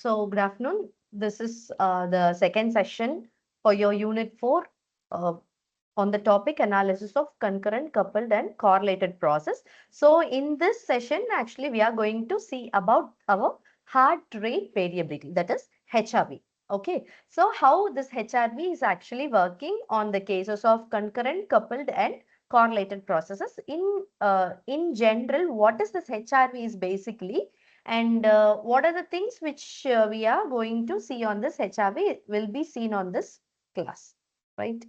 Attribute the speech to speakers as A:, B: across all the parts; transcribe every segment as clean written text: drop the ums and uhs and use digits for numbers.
A: So, good afternoon. This is the second session for your Unit 4 uh, on the topic analysis of concurrent, coupled, and correlated process. So, in this session, actually, we are going to see about our heart rate variability, that is HRV. Okay, so how this HRV is actually working on the cases of concurrent, coupled, and correlated processes. In general, what is this HRV is basically, and what are the things which we are going to see on this HRV will be seen on this class, right?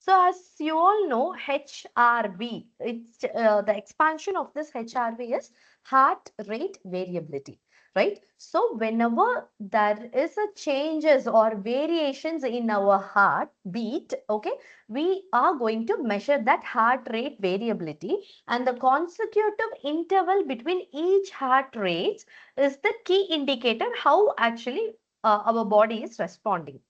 A: So as you all know, HRV, it's the expansion of this HRV is heart rate variability, right? So whenever there is a changes or variations in our heart beat, okay, we are going to measure that heart rate variability, and the consecutive interval between each heart rates is the key indicator how actually our body is responding.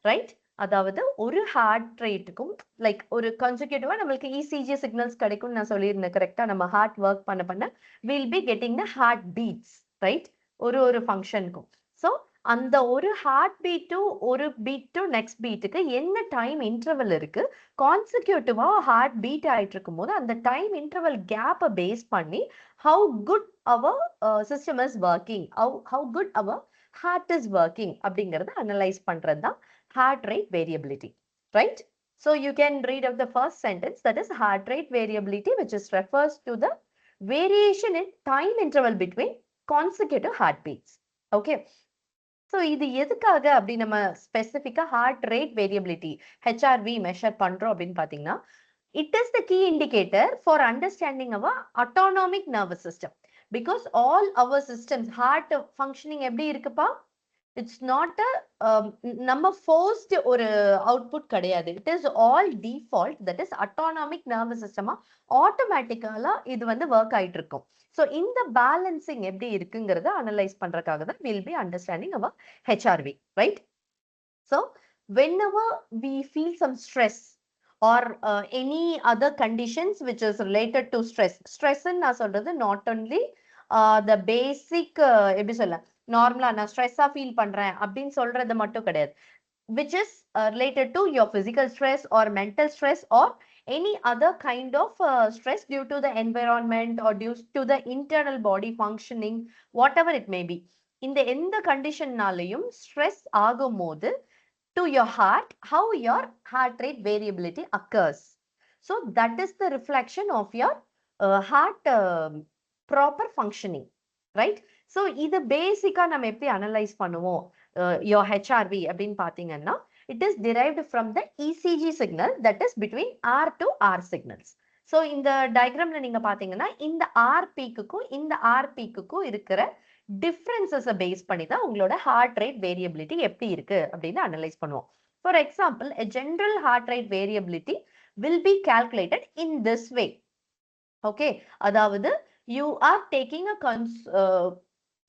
A: Right. அதாவது ஒரு heart ரேட்டுக்கும் like ஒரு கன்சிக்யூட்டிவா நம்மளுக்கு ECG signals கிடைக்கும்னு நான் சொல்லியிருந்தேன் கரெக்டா. நம்ம heart work பண்ண will be getting the heart beats, right? ஒரு ஃபங்க்ஷனுக்கும். ஸோ அந்த ஒரு ஹார்ட் பீட் டு ஒரு பீட் டு நெக்ஸ்ட் பீட்டுக்கு என்ன டைம் இன்டர்வல் இருக்கு, கான்சிக்யூட்டிவா ஹார்ட் பீட் ஆயிட்டு இருக்கும் போது அந்த டைம் இன்டர்வல் கேப்பை பேஸ் பண்ணி how good our system is working, how good our heart is working அப்படிங்கறத அனலைஸ் பண்றது தான் heart rate variability, right? So you can read of the first sentence, that is heart rate variability, which is refers to the variation in time interval between consecutive heartbeats. Okay. So இது எதுக்காக அப்படி நம்ம ஸ்பெசிஃபிக்கா heart rate variability HRV measure பண்றோம் அப்படின்னு பாத்தீங்கன்னா, it is the key indicator for understanding our autonomic nervous system, because all our systems heart functioning எப்படி இருக்குப்பா, இட்ஸ் நாட் அ நம்ம ஃபோர்ஸ்ட் ஒரு அவுட்புட் கிடையாது. It is all default, that is autonomic nervous சிஸ்டமா ஆட்டோமேட்டிக்கலா இது வந்து ஒர்க் ஆயிட்டு இருக்கும். ஸோ இந்த பேலன்சிங் எப்படி இருக்குங்கிறத அனலைஸ் பண்றதுக்காக தான் will be understanding our HRV, right? So whenever we feel some stress or any other conditions which is related to stress நான் சொல்றது not only the basic எப்படி சொல்ல, நார்மலா நான் ஸ்ட்ரெஸ்ஸா ஃபீல் பண்றேன் அப்படின்னு சொல்றது மட்டும் கிடையாது, which is related to your physical stress or mental stress or any other kind of stress due to the environment or due to the internal body functioning, whatever it may be. இந்த எந்த கண்டிஷன்னாலையும் stress ஆகும் போது to your heart, how your heart rate variability occurs. So that is the reflection of your heart proper functioning, right? So இது பேசிக்கா நம்ம எப்படி analyse பண்ணுவோம் your HRV அப்படின்னு பாத்தீங்கன்னா, it is derived from the ECG signal that is between R to R signals. So இந்த டயக்ராம்ல நீங்க பாத்தீங்கன்னா இந்த R பீக்குக்கும் இந்த R பீக்குக்கும் இருக்கிற டிஃபரன்சஸை பேஸ் பண்ணி தான் உங்களோட ஹார்ட் ரேட் வேரியபிலிட்டி எப்படி இருக்கு அப்படின்னு அனலைஸ் பண்ணுவோம். For example, a general heart rate variability will be calculated in this way. Okay, அதாவது you are taking a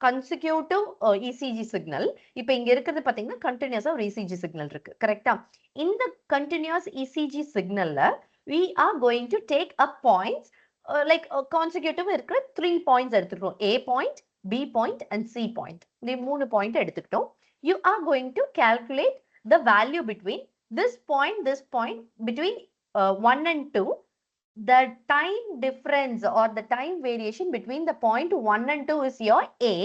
A: consecutive ECG signal. இப்போ இங்க இருக்கிறது பாத்தீங்கன்னா கண்டினியூஸா ஒரு ECG சிக்னல் இருக்கு, கரெக்டா? இந்த கண்டினியூஸ் ECG சிக்னல்ல we are going to take a points like consecutive இருக்கிற 3 points எடுத்துக்கிறோம். A point, B point and C point. இந்த 3 பாயிண்ட் எடுத்துக்கிட்டோம். You are going to calculate the value between this point between 1 and 2. The time difference or the time variation between the point 1 and 2 is your A.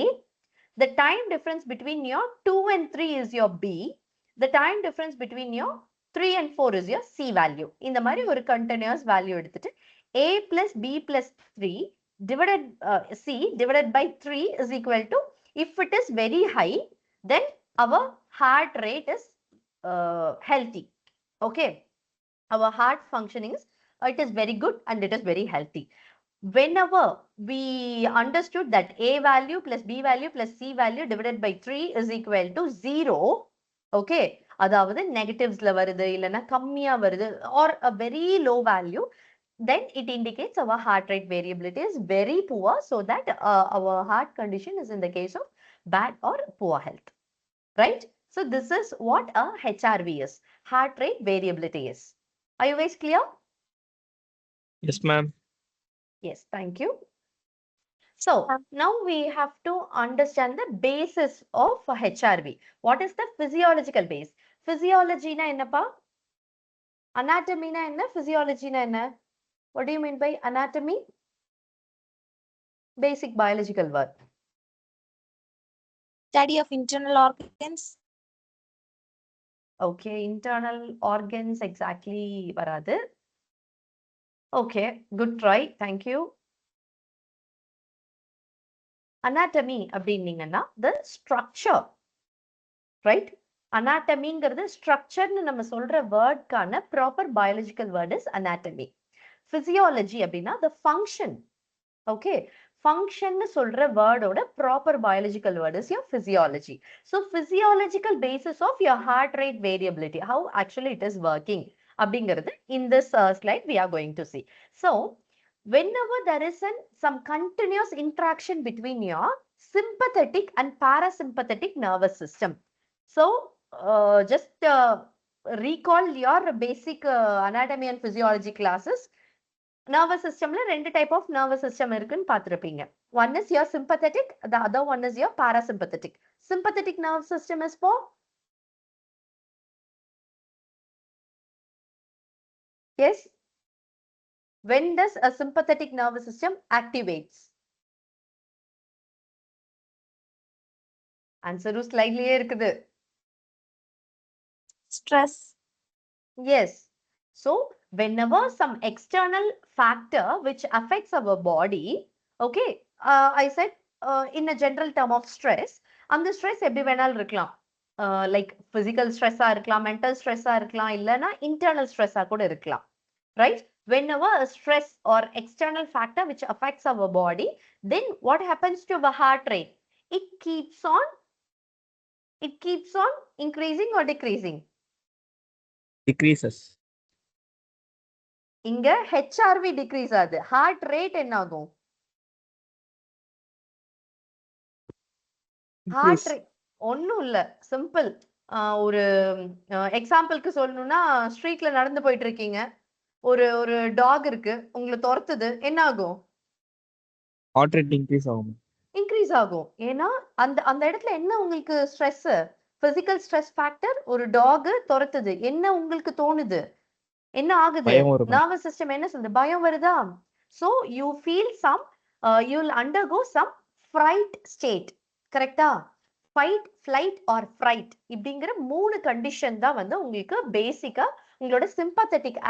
A: The time difference between your 2 and 3 is your B. The time difference between your 3 and 4 is your C value. இந்த மாதிரி ஒரு continuous value எடுத்துட்டு A plus B plus 3 divided C divided by 3 is equal to, if it is very high, then our heart rate is healthy. Okay, our heart functioning is it is very good and it is very healthy. Whenever we understood that A value plus B value plus C value divided by 3 is equal to 0, okay, அதாவது நெகட்டிவ்ஸ்ல வருது இல்லைன்னா கம்மியா வருது or a very low value, then it indicates our heart rate variability is very poor, so that our heart condition is in the case of bad or poor health, right? So this is what a HRV is, heart rate variability is. Are you guys clear?
B: Yes, ma'am.
A: Yes, thank you. So now we have to understand the basis of HRV. What is the physiological base? Physiology na enna pa? Anatomy na enna? Physiology na enna? What do you mean by anatomy? Basic biological word.
B: Study of internal organs.
A: Okay, internal organs exactly varadu. Okay, good try. Thank you. Anatomy அப்படின்னீங்கன்னா the structure, right? Anatomyங்கிறது ஸ்ட்ரக்சர்னு நம்ம சொல்ற வேர்ட்கான proper biological word is anatomy. Physiology அப்படின்னா the function. Okay, function சொல்ற வேர்டோட proper biological word is your physiology. So physiological basis of your heart rate variability, how actually it is working அப்படிங்கிறது in this slide we are going to see. So whenever there is some continuous interaction between your sympathetic and parasympathetic nervous system. So just recall your basic anatomy and physiology classes. Nervous system la rendu type of nervous system irukku paathirupinga. One is your sympathetic, the other one is your parasympathetic. Sympathetic nervous system is for, yes, when does a sympathetic nervous system activates? Answer slightly இருக்குது.
B: Stress.
A: Yes. So whenever some external factor which affects our body, okay, I said in a general term of stress, and the stress எப்படி வேணாலும் இருக்கலாம். Like physical stress இருக்கலாம், mental stress இருக்கலாம், இல்லனா internal stress கூட இருக்கலாம். Right? Whenever a stress or external factor which affects our body, then what happens to our heart rate? It keeps on increasing or decreasing?
C: Decreases.
A: இங்க HRV decrease ஆகுது. heart rate என்ன ஆகும்? heart rate ஒண்ணும் இல்ல, simple. ஒரு எக்ஸாம்பிளுக்கு சொல்லணும்னா, ஸ்ட்ரீட்ல நடந்து போயிட்டு இருக்கீங்க, ஒரு ஒரு டாக் இருக்கு, உங்களை துரத்துது, என்ன ஆகும்?
C: ஹார்ட் ரேட் இன்க்ரீஸ் ஆகும்.
A: இன்க்ரீஸ் ஆகும். ஏன்னா அந்த அந்த இடத்துல என்ன உங்களுக்கு ஸ்ட்ரெஸ், பிசிக்கல் ஸ்ட்ரெஸ் ஃபேக்டர், ஒரு டாக் துரத்துது, என்ன உங்களுக்கு தோணுது, என்ன ஆகுது? நர்வஸ் சிஸ்டம் என்ன சொல்லுது? பயம் வருதா? So you feel some, you will undergo some fright state. கரெக்டா? ஃபைட், ஃப்ளைட் ஆர் ஃப்ரைட் இப்படிங்கிற 3 கண்டிஷன் தான் வந்து உங்களுக்கு பேசிக்கா உங்களோட சிம்பத்தட்டிக்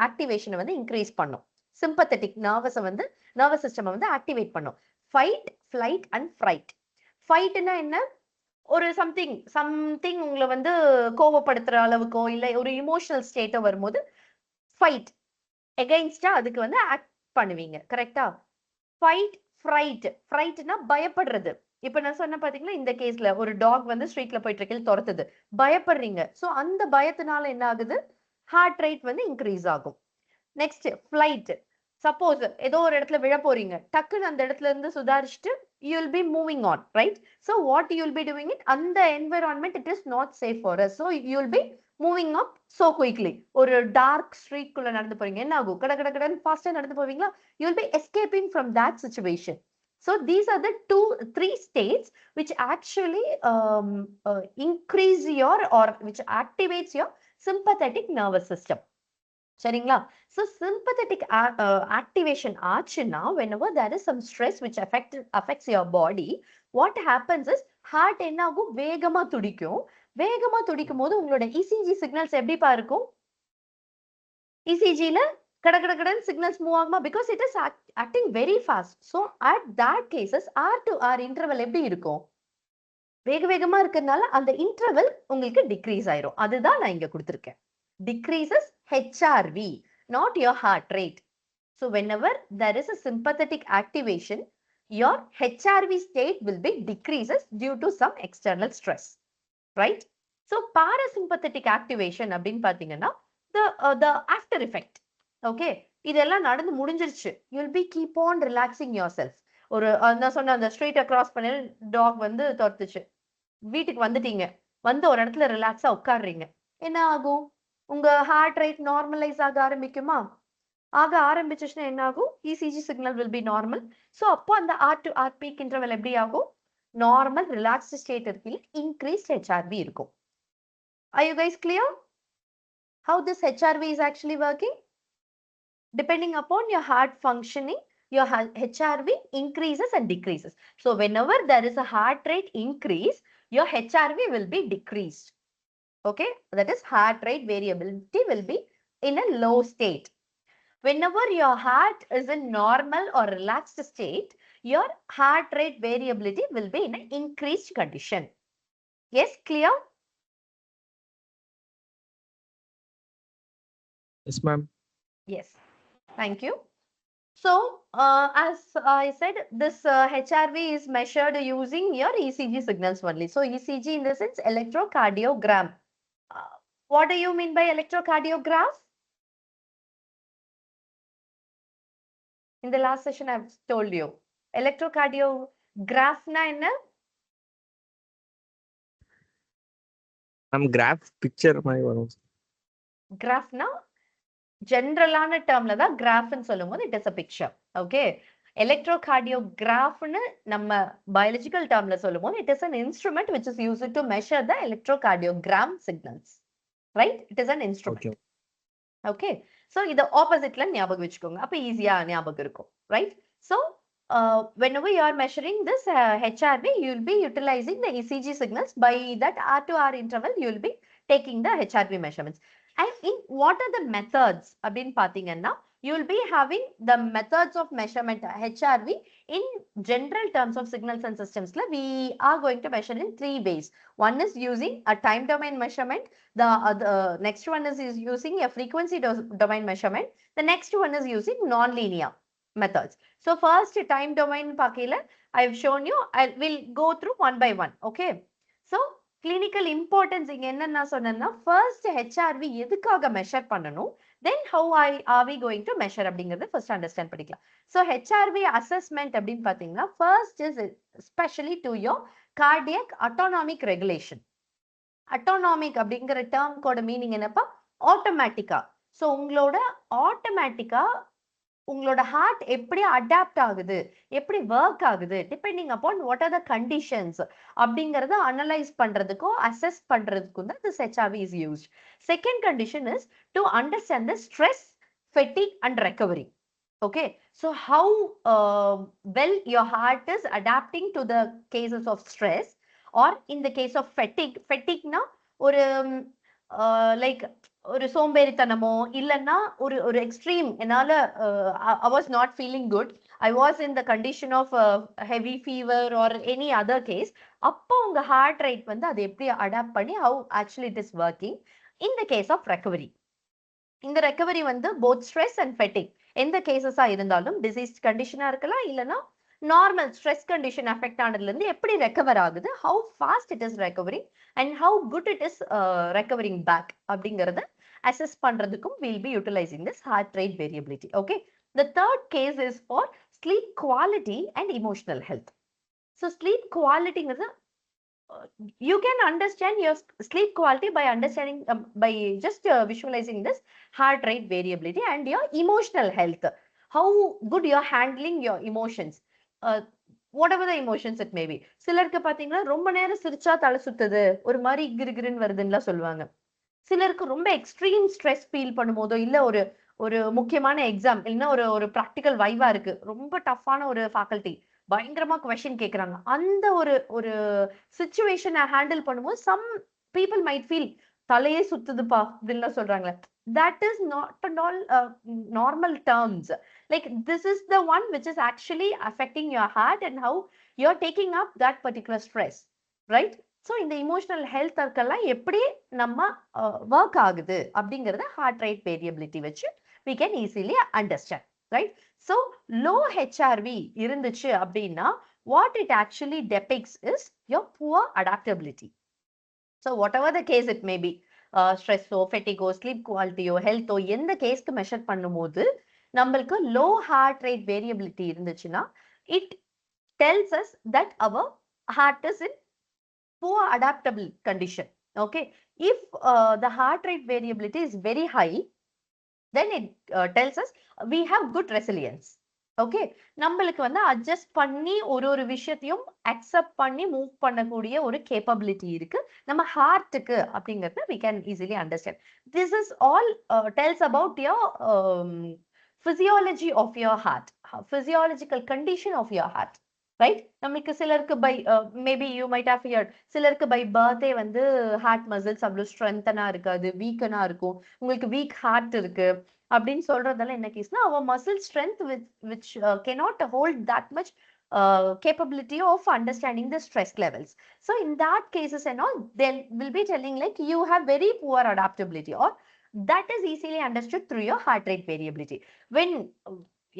A: ஆக்டிவேஷனை வந்து இன்க்ரீஸ் பண்ணும். சிம்பத்தட்டிக் நர்வஸ் சிஸ்டம் வந்து ஆக்டிவேட் பண்ணும். Fight, flight and fright. ஃபைட்னா என்ன? ஒரு சம்திங் உங்களை வந்து கோவப்படுத்துற அளவுக்கோ இல்ல ஒரு இமோஷனல் ஸ்டேட்டோ வரும்போது ஃபைட், எகைன்ஸ்டா அதுக்கு வந்து ஆக்ட் பண்ணுவீங்க. கரெக்டா? ஃபைட், ஃப்ரைட்னா பயப்படுறது. இப்ப நான் சொன்ன பாத்தீங்களா, இந்த கேஸ்ல ஒரு டாக் வந்து ஸ்ட்ரீட்ல போயிட்டு இருக்கையில் துரத்துது, பயப்படுறீங்க. சோ அந்த பயத்தினால என்ன ஆகுது? ஹார்ட் ரேட் வந்து இன்க்ரீஸ் ஆகும். Next flight. சப்போஸ் ஏதோ ஒரு இடத்துல விழ போறீங்க, டக்குன்னு அந்த இடத்துல இருந்து சுதாரிச்சுட்டு you will be moving on, right? So what you will be doing it, and the environment, it is not safe for us, so you will be moving up so quickly. ஒரு டார்க் ஸ்ட்ரீட் குள்ள நடந்து போறீங்க, என்ன ஆகும்? கட கட கடன்னு ஃபாஸ்டா நடந்து போவீங்களா? you will be escaping from that situation. So these are the 3 states which actually increase your or which activates your sympathetic nervous system. சரிங்களா? So sympathetic activation ஆச்சுன்னா, whenever there is some stress which affects your body, what happens is heart என்ன ஆகும்? வேகமா துடிக்கும். வேகமா துடிக்கும் போது உங்களோட ECG சிக்னல்ஸ் எப்படிப்பா இருக்கும்? ECGல கட கட கடன்னு சிக்னல்ஸ் மூவ் ஆகுமா? because it is acting very fast. So at that cases R to R interval எப்படி இருக்கும்? வேக வேகமா இருக்கிறதுனால அந்த இன்டர்வல் உங்களுக்கு டிக்ரீஸ் ஆயிரும். அதுதான் நான் இங்க கொடுத்திருக்கேன். Decreases HRV, not your heart rate. So whenever there is a sympathetic activation, your HRV state will be decreases due to some external stress, right? So parasympathetic activation அப்படின்னு பாத்தீங்கன்னா the after effect. Okay, இதெல்லாம் நடந்து முடிஞ்சிருச்சு, you will be keep on relaxing yourself. ஒரு நான் சொன்ன அந்த ஸ்ட்ரீட்டை cross பண்ணி டாக் வந்து துரத்துச்சு, வீட்டுக்கு வந்துட்டீங்க, வந்து ஒரு இடத்துல ரிலாக்ஸா உட்காடுறீங்க, என்ன ஆகும்? உங்க ஹார்ட் ரேட் நார்மலைஸ் ஆக ஆரம்பிக்குமா? ஆக ஆரம்பிச்சுச்சுன்னா என்ன ஆகும்? ECG signal will be normal. So அப்போ அந்த R to R peak interval எப்படி ஆகும்? Normal relaxed state இருக்குல்ல, increased HRV இருக்கும். Are you guys clear? How this HRV is actually working? Depending upon your heart functioning, your HRV increases and decreases. So whenever there is a heart rate increase, your HRV will be decreased. Okay, that is heart rate variability will be in a low state. Whenever your heart is in normal or relaxed state, your heart rate variability will be in an increased condition. Yes, clear?
C: Yes, ma'am.
A: Yes, thank you. So, as I said, this HRV is measured using your ECG signals only. So, ECG in the sense electrocardiogram. What do you mean by electrocardiograph? In the last session, I've told you. Electrocardiograph na enna?
C: Ma'am, graph picture மாதிரி வரும்.
A: Graph na ஜென்ரலான டேர்ம்ல தான் கிராஃப்னு சொல்லும்போது it is a picture. Okay, எலக்ட்ரோகார்டியோகிராஃப்னு நம்ம biological டேர்ம்ல சொல்லும்போது it is an instrument which is used to measure the electrocardiogram signals. Right, it is an instrument. Okay, so இதை ஆப்போசிட்ல ஞாபகம் வச்சுக்கோங்க, அப்போ ஈஸியா ஞாபகம் இருக்கும். Right, so whenever you are measuring this HRV, you will be utilizing the ECG signals. By that R to R interval, you will be taking the HRV measurements. And in what are the methods? அப்படின்னு பார்த்தீங்கன்னா, you will be having the methods of measurement HRV in general terms of signals and systems. We are going to measure in 3 ways. One is using a time domain measurement. The next one is using a frequency domain measurement. The next one is using non-linear methods. So first time domain pakila, I've shown you. I will go through one by one. Okay. So clinical importance இங்க என்னன்னா சொன்னேன்னா, first HRV எதுக்காக measure பண்ணணும், then how are we going to measure அப்படிங்கறத first understand பண்ணிக்கலாம். So HRV assessment அப்படின்னு பாத்தீங்கன்னா, first is especially to your cardiac autonomic regulation. Autonomic அப்படிங்கிற term கோட மீனிங் என்னப்பா? ஆட்டோமேட்டிக்கா. ஸோ உங்களோட ஆட்டோமேட்டிக்கா உங்களோட ஹார்ட் எப்படி அடாப்ட் ஆகுது, எப்படி ஒர்க் ஆகுது, depending upon what are the conditions அப்படிங்கறத அனலைஸ் பண்றதுக்கும் அசஸ் பண்றதுக்கும் தான் this HRV is used. Second condition is to understand the stress, ஃபெட்டிக் and recovery. Okay, so how well your heart is adapting to the cases of stress, or in the case of fatigue na ஒரு like ஒரு சோம்பேறித்தனமோ இல்லைன்னா ஒரு extreme என்னால I was not feeling good, I was in the condition of heavy fever or any other case, அப்போ உங்க heart rate வந்து அதை எப்படி அடாப்ட் பண்ணி how actually it is working in the case of recovery. இந்த recovery வந்து both stress and fatigue எந்த கேசஸா இருந்தாலும், டிசீஸ் கண்டிஷனா இருக்கலாம் இல்லைன்னா நார்மல் ஸ்ட்ரெஸ் கண்டிஷன் அஃபெக்ட் ஆனதுல இருந்து எப்படி ரெக்கவர் ஆகுது, how fast it is recovering and how good it is recovering back அப்படிங்கறத அசஸ் பண்றதுக்கும் we'll be utilizing this heart rate variability. Okay, the third case is for sleep quality and emotional health. So sleep quality is you can understand your sleep quality by understanding by just visualizing this heart rate variability and your emotional health, how good you're handling your emotions, whatever the emotions it may be. சிலருக்கு பாத்தீங்கன்னா ரொம்ப நேரம் சிரிச்சா தலை சுத்துது, ஒரு மாதிரி கிருகிருன்னு வருதுன்னு சொல்லுவாங்க. சிலருக்கு ரொம்ப எக்ஸ்ட்ரீம் ஸ்ட்ரெஸ் ஃபீல் பண்ணும்போதோ இல்ல ஒரு முக்கியமான எக்ஸாம் இல்லைன்னா ஒரு ப்ராக்டிக்கல் வைவா இருக்கு, ரொம்ப டஃப்பான ஒரு ஃபேக்கல்டி பயங்கரமா கொஸ்டின் கேக்குறாங்க, அந்த ஒரு சிச்சுவேஷனை ஹேண்டில் பண்ணும்போது சம் பீப்புள் மைட் ஃபீல் தலையே சுத்துதுப்பா அப்படின்னு சொல்றாங்க. That is not at all normal terms. Like this is the one which is actually affecting your heart and how you're taking up that particular stress, right? So in the emotional health இருக்கெல்லாம் எப்படி நம்ம work ஆகுது அப்படிங்கறத heart rate variability வச்சு we can easily understand, right? So low HRV இருந்துச்சு அப்படின்னா what it actually depicts is your poor adaptability. So whatever the case it may be, stress O fatigue O sleep quality O health ஓ எந்த கேஸ்க்கு measure பண்ணும்போது நம்மளுக்கு low heart rate variability இருந்துச்சுன்னா it tells us that our heart is in poor adaptable condition. Okay, if the heart rate variability is very high, then it tells us we have good resilience. Okay, நம்மளுக்கு வந்து adjust பண்ணி ஒரு விஷயத்தையும் accept பண்ணி move பண்ணக்கூடிய ஒரு capability இருக்கு நம்ம ஹார்ட்டுக்கு அப்படிங்கிறது we can easily understand. This is all tells about your physiology of your heart, physiological condition of your heart, right? நம்மளுக்கு சிலருக்கு by maybe you might have heard, சிலருக்கு பை பர்த்டே வந்து ஹார்ட் மசில்ஸ் அவ்வளோ ஸ்ட்ரென்த்தனா இருக்காது, வீக்கனா இருக்கும், உங்களுக்கு வீக் ஹார்ட் இருக்கு அப்படின்னு சொல்றதெல்லாம் என்ன கேஸ்னா our muscle strength which cannot hold that much capability of understanding the stress levels. So in that cases and all, they will be telling like you have very poor adaptability, or that is easily understood through your heart rate variability. When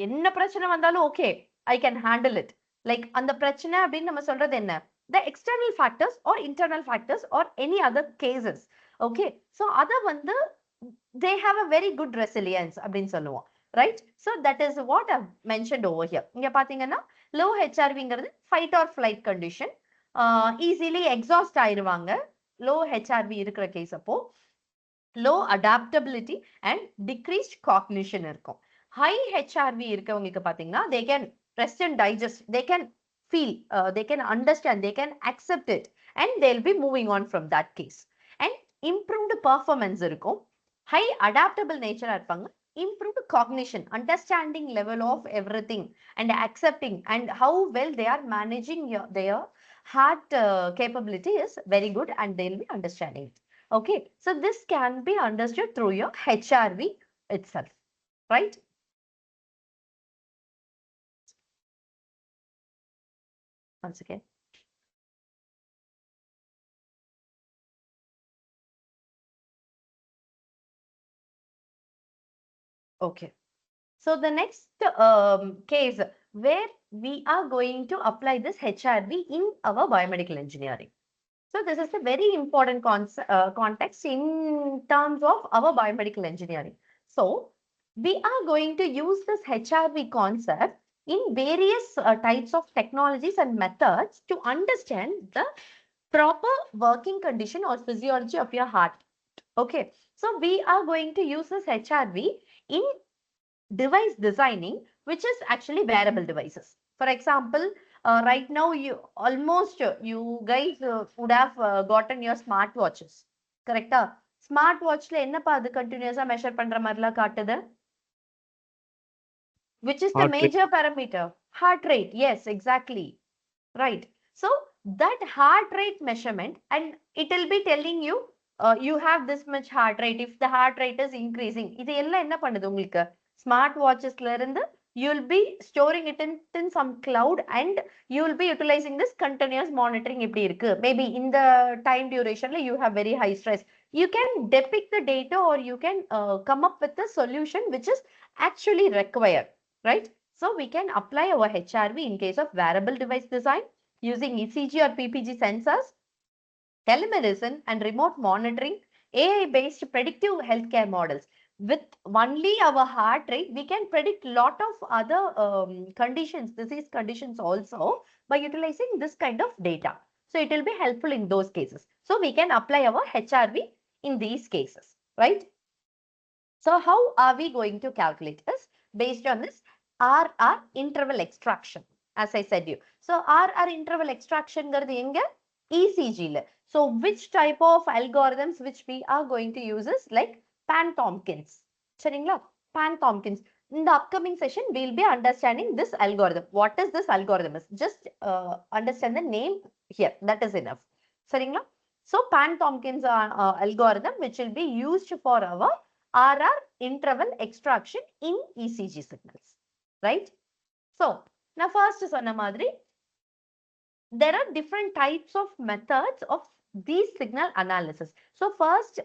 A: என்ன பிரச்சனை வந்தாலும் okay, I can handle it, like அந்த பிரச்சனை அப்படின்னு நம்ம சொல்றது என்ன, the external factors or internal factors or any other cases. Okay, so அத வந்து they have a very good resilience அப்படின்னு சொல்லுவோம், right? So that is what I've mentioned over here. இங்க பாத்தீங்கன்னா low HRVங்கிறது fight or flight condition, easily exhaust ஆயிருவாங்க low HRV இருக்கிற case அப்போ, low adaptability and decreased cognition இருக்கும். high HRV இருக்கவங்களுக்கு பாத்தீங்கன்னா they can rest and digest, they can feel, they can understand, they can accept it and they'll be moving on from that case. And improved performance இருக்கும், high adaptable nature இருப்பாங்க, improved cognition, understanding level of everything and accepting and how well they are managing their heart capability is very good and they'll be understanding it. Okay, so this can be understood through your HRV itself, right? Once again. Okay, so the next case where we are going to apply this HRV in our biomedical engineering. So this is a very important context in terms of our biomedical engineering. So we are going to use this HRV concept in various types of technologies and methods to understand the proper working condition or physiology of your heart. Okay, so we are going to use this HRV in device designing, which is actually wearable devices. For example, right now you almost you guys would have gotten your smart watches, correct? Smart watchல என்னப்பா அது கண்டினியூஸா measure பண்ற மாதிரிலாம் காட்டுது, which is the
C: Heart rate.
A: major parameter? Heart rate. Yes, exactly, right? So that heart rate measurement, and it will be telling you you have this much heart rate if the heart rate is increasing. இது எல்லாம் என்ன பண்ணுது உங்களுக்கு, smart வாட்சஸ்ல இருந்து you will be storing it in some cloud and you will be utilizing this continuous monitoring. எப்படி இருக்கு, maybe in the time duration you have very high stress, you can depict the data or you can come up with a solution which is actually required, right? So we can apply our HRV in case of wearable device design using ECG or PPG sensors, telemedicine and remote monitoring, AI-based predictive healthcare models. With only our heart rate, we can predict lot of other conditions, disease conditions also by utilizing this kind of data. So it will be helpful in those cases. So we can apply our HRV in these cases, right? So how are we going to calculate this? Based on this RR interval extraction, as I said you. So RR interval extraction enga ECG la. So which type of algorithms which we are going to use is like Pan-Tompkins. Seringla? Pan-Tompkins. In the upcoming session, we'll be understanding this algorithm. What is this algorithm? Just understand the name here. That is enough. Seringla? So Pan-Tompkins algorithm which will be used for our RR interval extraction in ECG signals, right? So now first சொன்ன மாதிரி there are different types of methods of these signal analysis. So first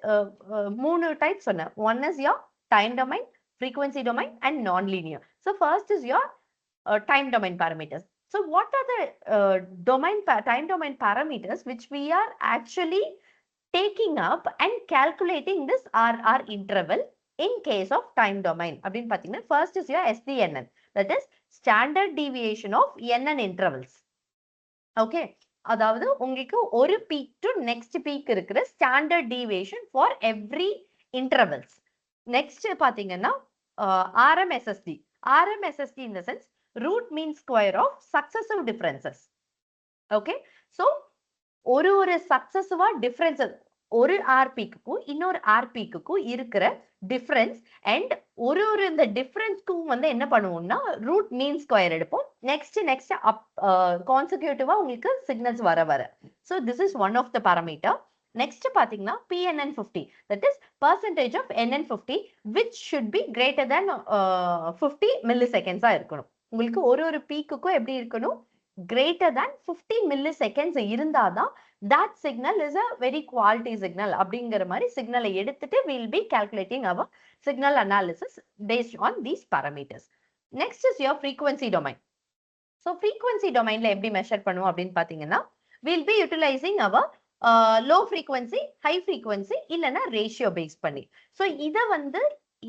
A: மூணு types சொன்ன, one is your time domain, frequency domain and non-linear. So first is your time domain parameters. So what are the time domain parameters which we are actually taking up and calculating this RR interval in case of time domain? அப்படின்னு பார்த்தீங்கன்னா first is your SDNN, that is standard deviation of NN intervals. Okay, அதாவது உங்களுக்கு ஒரு peak to next peak இருக்கிற standard deviation for every intervals. Next பாத்தீங்கன்னா RMSSD. RMSSD in the sense root mean square of successive differences. Okay, so ஒரு சக்சஸிவா differences ஒரு ஆர்பிக்கும் இன்னொரு ஆர்பிக்கும் இருக்கிற difference and ஒரு இந்த டிஃபரன்ஸ்க்கும் வந்து என்ன பண்ணுவோம்னா ரூட் மீன் ஸ்கொயர் எடுப்போம். நெக்ஸ்ட் கான்சிக்யூட்டிவா உங்களுக்கு சிக்னல்ஸ் வர so this is one of the parameter. Next பாத்தீங்கன்னா PNN50, that is percentage of NN50 which should be greater than 50 milliseconds இருக்கணும். உங்களுக்கு ஒரு பீக்குக்கும் எப்படி இருக்கணும், greater than 50 milliseconds இருந்தாதான் that signal is a very quality signal அப்படிங்கிற மாதிரி சிக்னலை எடுத்துட்டு we'll be calculating our signal analysis based on these parameters. Next is your frequency domain. So frequency domainல எப்படி மெஷர் பண்ணுவோம் அப்படின்னு பாத்தீங்கன்னா we'll be utilizing our low frequency, high frequency இல்லைன்னா ratio base பண்ணி. ஸோ இதை வந்து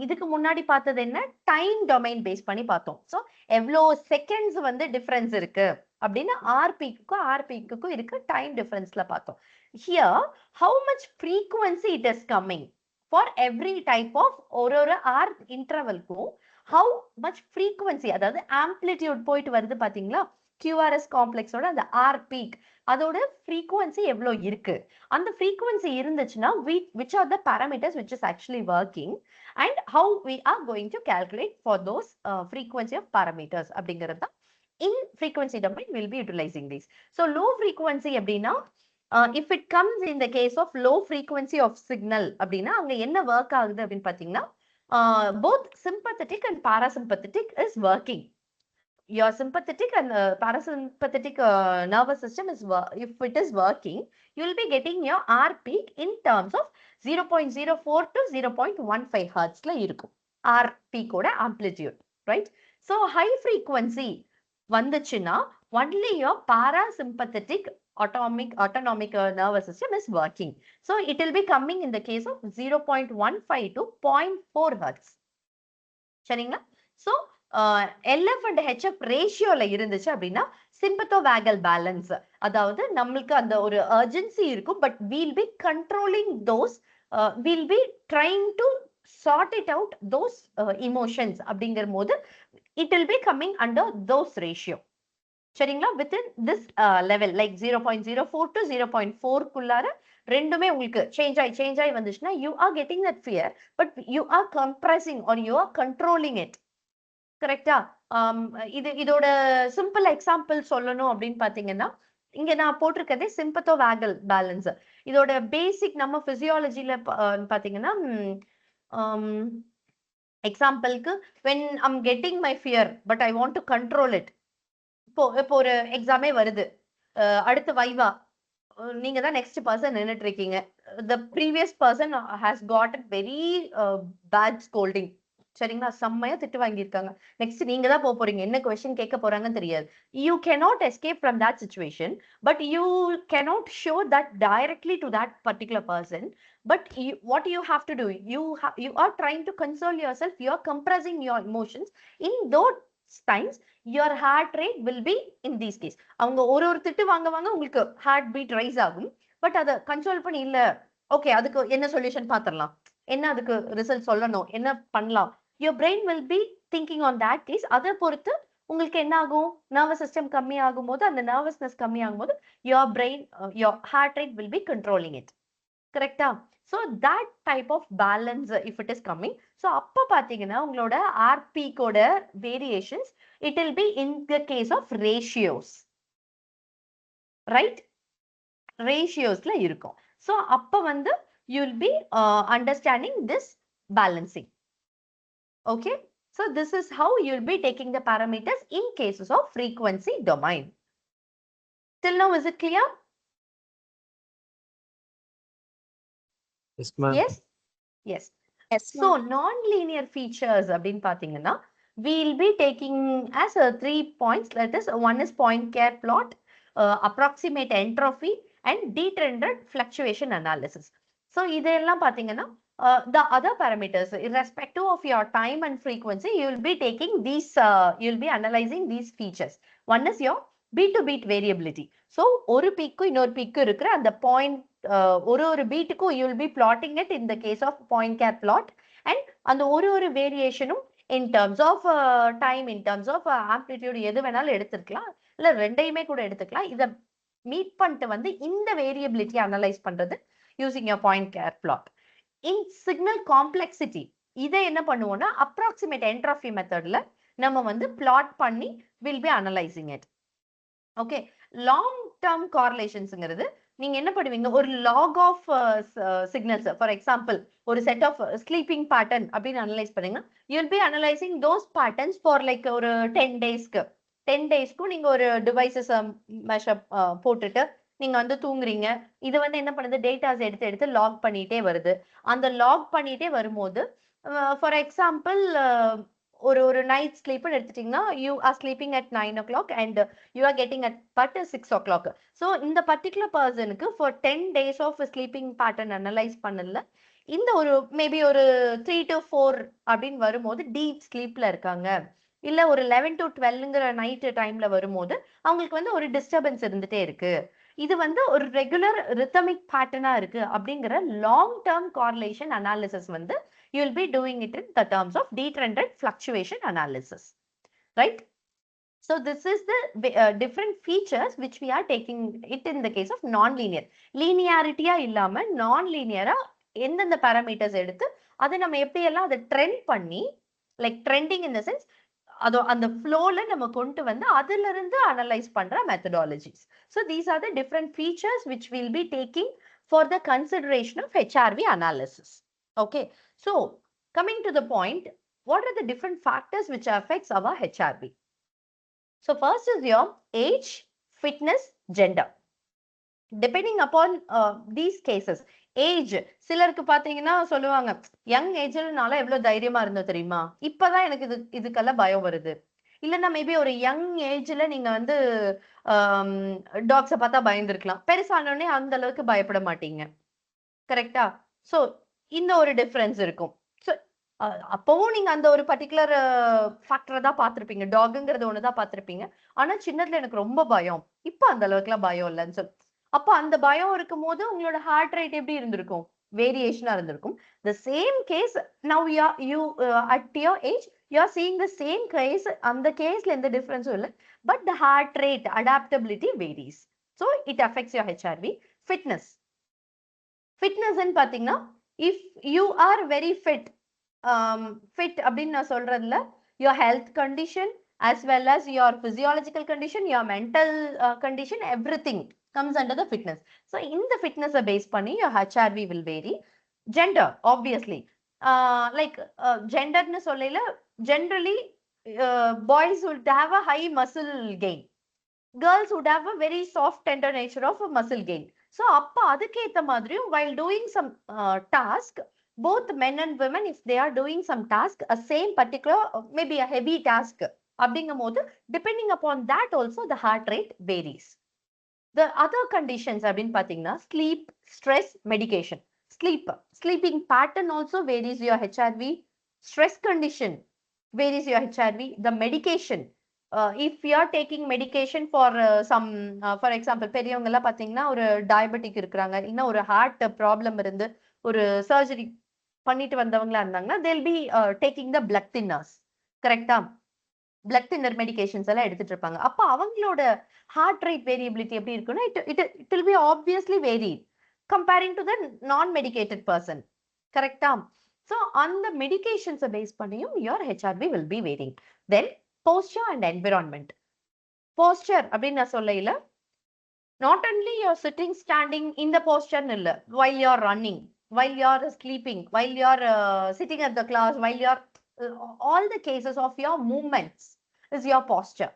A: இதுக்கு முன்னாடி பார்த்தது என்ன, டைம் டொமைன் பேஸ் பண்ணி பார்த்தோம். ஸோ எவ்வளோ செகண்ட்ஸ் வந்து டிஃபரன்ஸ் இருக்கு அப்படின்னு ஆர்பிக்கும் இருக்கு டைம் டிஃபரன்ஸ்ல பார்த்தோம். Here how much frequency it is coming for every type of ஒரு ஆர் இன்டர்வல்க்கும் ஹவு மச் ஃப்ரீக்வன்சி, அதாவது ஆம்ப்ளிடியூட் போயிட்டு வருது பாத்தீங்களா, QRS காம்ப்ளெக்ஸோட அந்த ஆர் பீக் அதோட frequency எவ்வளோ இருக்கு, அந்த frequency இருந்துச்சுன்னா which are the parameters which is actually working and how we are going to calculate for those frequency of parameters அப்படிங்கிறது தான் in frequency domain will be utilizing these. So low frequency அப்படின்னா if it comes in the case of low frequency of signal அப்படின்னா அங்க என்ன work ஆகுது அப்படின்னு பாத்தீங்கன்னா both sympathetic and parasympathetic is working. Your sympathetic and parasympathetic nervous system is if it is working, you will be getting your R peak in terms of 0.04 to 0.15 hertz la irukum R peak oda amplitude, right? So high frequency vanduchina only your parasympathetic autonomic nervous system is working. So it will be coming in the case of 0.15 to 0.4 hertz. சரிங்களா? So LF and HF ரேஷியோல இருந்துச்சு அப்படின்னா சிம்பத்தோவேகல் balance, அதாவது நம்மளுக்கு அந்த ஒரு urgency இருக்கும், but we'll be controlling those, we'll be trying to sort it out those emotions அப்படிங்கிற போது it will be coming under those ratio. சரிங்களா? Within this level like 0.04 to 0.4 ரெண்டுமே உங்களுக்கு சேஞ்ச் ஆகி வந்துச்சுன்னா you are getting that fear, but you are compressing or you are controlling it. கரெக்டா? இதோட simple example சொல்லணும் அப்படின்னு பாத்தீங்கன்னா இங்க நான் போட்டிருக்கதே சிம்பத்தோவேகல் பேலன்ஸ். இதோட பேசிக் நம்ம பிசியாலஜில பாத்தீங்கன்னா எக்ஸாம்பிளுக்கு when I'm getting my fear but I want to control it. இப்போ ஒரு எக்ஸாமே வருது, அடுத்து வைவா, நீங்க தான் நெக்ஸ்ட் பர்சன் நின்னுட்டு இருக்கீங்க, the previous person has gotten very bad scolding. சரிங்களா? செம்மையா திட்டு வாங்கியிருக்காங்க, நெக்ஸ்ட் நீங்க தான் போறீங்க, என்ன கொஸ்டின் கேட்க போறாங்கன்னு தெரியாது. You cannot escape from that situation, but you cannot show that directly to that particular person. But what you have to do, you are trying to console yourself, you are compressing your emotions. In those times your heart rate will be in these case. அவங்க ஒரு திட்டு வாங்க உங்களுக்கு heart beat rice ஆகும், but அதை control பண்ணி இல்ல okay அதுக்கு என்ன சொல்யூஷன் பாத்திரலாம், என்ன அதுக்கு ரிசல்ட் சொல்லணும், என்ன பண்ணலாம், your brain will be thinking on that case. அதை பொறுத்து உங்களுக்கு என்ன ஆகும், நர்வஸ் சிஸ்டம் கம்மி ஆகும் போது, அந்த நர்வஸ்னஸ் கம்மி ஆகும் போது your brain, your heart rate will be controlling it. கரெக்டா? so that type of balance if it is coming, so அப்ப பாத்தீங்கன்னா உங்களோட RP கோட variations it will be in the case of ratios, right? ratiosல இருக்கும். so அப்ப வந்து you will be understanding this balancing. Okay, so this is how you will be taking the parameters in cases of frequency domain. Till now is it clear?
C: Yes, ma'am.
A: Yes.
B: Yes,
A: So non-linear features அப்படின்னு பாத்தீங்கன்னா we will be taking as 3 points. That is, one is Poincare plot, approximate entropy and detrended fluctuation analysis. So இதெல்லாம் பாத்தீங்கன்னா the other parameters irrespective of your time and frequency, you will be taking these, you will be analyzing these features. One is your beat to beat variability. So ஒரு பீக்கு இன்னொரு பீக்கு இருக்கிற அந்த point ஒரு பீட்டுக்கும் you will be plotting it in the case of Poincare plot, and அந்த ஒரு வேரியேஷனும் in terms of time, in terms of amplitude எது வேணாலும் எடுத்துக்கலாம், இல்ல ரெண்டையுமே கூட எடுத்துக்கலாம். இதை மீட் பண்ணிட்டு வந்து இந்த வேரியபிலிட்டி அனலைஸ் பண்றது using your Poincaré plot. In signal complexity இதை என்ன பண்ணுவோம்னா அப்ராக்சிமேட் என்ட்ரோபி மெத்தட்ல நம்ம வந்து பிளாட் பண்ணி will be analysing it. Okay, long term கார்லேஷன்ஸ்ங்கிறது நீங்க என்ன பண்ணுவீங்க, ஒரு log of signals, for example ஒரு செட் ஆஃப் ஸ்லீப்பிங் பேட்டர்ன் அப்படின்னு அனலைஸ் பண்ணுங்க. You'll be analysing those patterns for like ஒரு 10 டேஸ்க்கு 10 டேஸ்க்கும் நீங்க ஒரு டிவைசஸ் மெஷர் போட்டுட்டு நீங்க வந்து தூங்குறீங்க. இது வந்து என்ன பண்ணுது, டேட்டாஸ் எடுத்து எடுத்து லாக் பண்ணிட்டே வருது. அந்த லாக் பண்ணிட்டே வரும்போது ஃபார் எக்ஸாம்பிள் ஒரு நைட் ஸ்லீப்னு எடுத்துட்டீங்கன்னா you are sleeping at 9 o'clock and you are getting at but 6 o'clock. So இந்த பர்டிகுலர் பர்சனுக்கு for 10 days of sleeping pattern analyse பண்ணல, இந்த ஒரு மேபி ஒரு 3 to 4 அப்படின்னு வரும்போது டீப் ஸ்லீப்ல இருக்காங்க, இல்ல ஒரு 11 to 12ங்கிற நைட் டைம்ல வரும்போது அவங்களுக்கு வந்து ஒரு டிஸ்டர்பன்ஸ் இருந்துட்டே இருக்கு, இது வந்து ஒரு ரெகுலர் ரித்தமிக் பேட்டர்னா இருக்கு அப்படிங்கிற லாங் டேர்ம் கார்லேஷன் அனாலிசிஸ் வந்து you will be doing it in the terms of detrended fluctuation analysis, right? So this is the different features which we are taking it in the case of non-linear. Linearity இல்லாம non-linear எந்தெந்த parameters எடுத்து அதை நம்ம எப்படியெல்லாம் அதை trend பண்ணி, like trending in the sense அதோ அந்த ஃப்ளோல நம்ம கொண்டு வந்து அதுல இருந்து அனலைஸ் பண்ற methodologies. So these are the different features which will be taking for the consideration of HRV analysis. Okay, so coming to the point, what are the different factors which affects our HRV? So first is your age, fitness, gender. Depending upon these cases, age சிலருக்கு பாத்தீங்கன்னா சொல்லுவாங்க young ஏஜ்னால எவ்வளவு தைரியமா இருந்தோம் தெரியுமா, இப்பதான் எனக்கு இதுக்கெல்லாம் பயம் வருது. இல்லைன்னா மேபி ஒரு யங் ஏஜ்ல நீங்க வந்து டாக்ஸை பார்த்தா பயந்துருக்கலாம், பெருசானோடனே அந்த அளவுக்கு பயப்பட மாட்டீங்க, கரெக்டா? ஸோ இந்த ஒரு டிஃபரன்ஸ் இருக்கும். ஸோ அப்பவும் நீங்க அந்த ஒரு பர்டிகுலர் ஃபேக்டரை தான் பார்த்துருப்பீங்க, டாகுங்கிறது ஒன்று தான் பார்த்துருப்பீங்க. ஆனா சின்னதுல எனக்கு ரொம்ப பயம், இப்போ அந்த அளவுக்குலாம் பயம் இல்லைன்னு சொல்லி, அப்போ அந்த பயம் இருக்கும் போது உங்களோட ஹார்ட் ரேட் எப்படி இருந்திருக்கும், வேரியேஷனா இருந்திருக்கும். The same case now you at your age you are seeing the same case, அந்த கேஸ்ல எந்த டிஃபரன்ஸும் இல்லை, but the heart rate adaptability varies. So it affects your HRV. Fitness பாத்தீங்கன்னா if you are very fit, fit அப்படின்னு நான் சொல்றதுல your health condition as well as your physiological condition, your mental condition, everything comes under the fitness. So in the fitness base பண்ணி your HRV will vary. Gender obviously like gender னு சொல்லையில generally boys would have a high muscle gain, girls would have a very soft tender nature of a muscle gain. So அப்ப அதுக்கேத்த மாதிரியும் while doing some task, both men and women, if they are doing some task, a same particular maybe a heavy task அப்படிங்கும் போது depending upon that also the heart rate varies. The other conditions அப்படின்னு பாத்தீங்கன்னா sleep, stress, medication. Sleeping pattern also varies your HRV. Stress condition varies your HRV. The medication, if you are taking medication for some for example பெரியவங்க எல்லாம் பாத்தீங்கன்னா ஒரு diabetic இருக்கிறாங்க, இல்லைன்னா ஒரு heart problem இருந்து ஒரு சர்ஜரி பண்ணிட்டு வந்தவங்களா இருந்தாங்கன்னா they'll be taking the blood thinners, கரெக்டா? blood thinner medications எல்லாம் எடுத்துட்டு இருப்பாங்க. அப்ப அவங்களோட ஹார்ட் ரேட் வேரியபிலிட்டி எப்படி இருக்குன்னா it will be obviously varied comparing to the non medicated person, கரெக்டா? so அந்த medications பேஸ் பண்ணியும் your HRV will be varying. Then posture and environment. Posture அப்படின்னு நான் சொல்லையில not only you're sitting standing in the posture இல்ல, while you're running, while you're sleeping, while you're sitting at the class, while you're all the cases of your movements is your posture,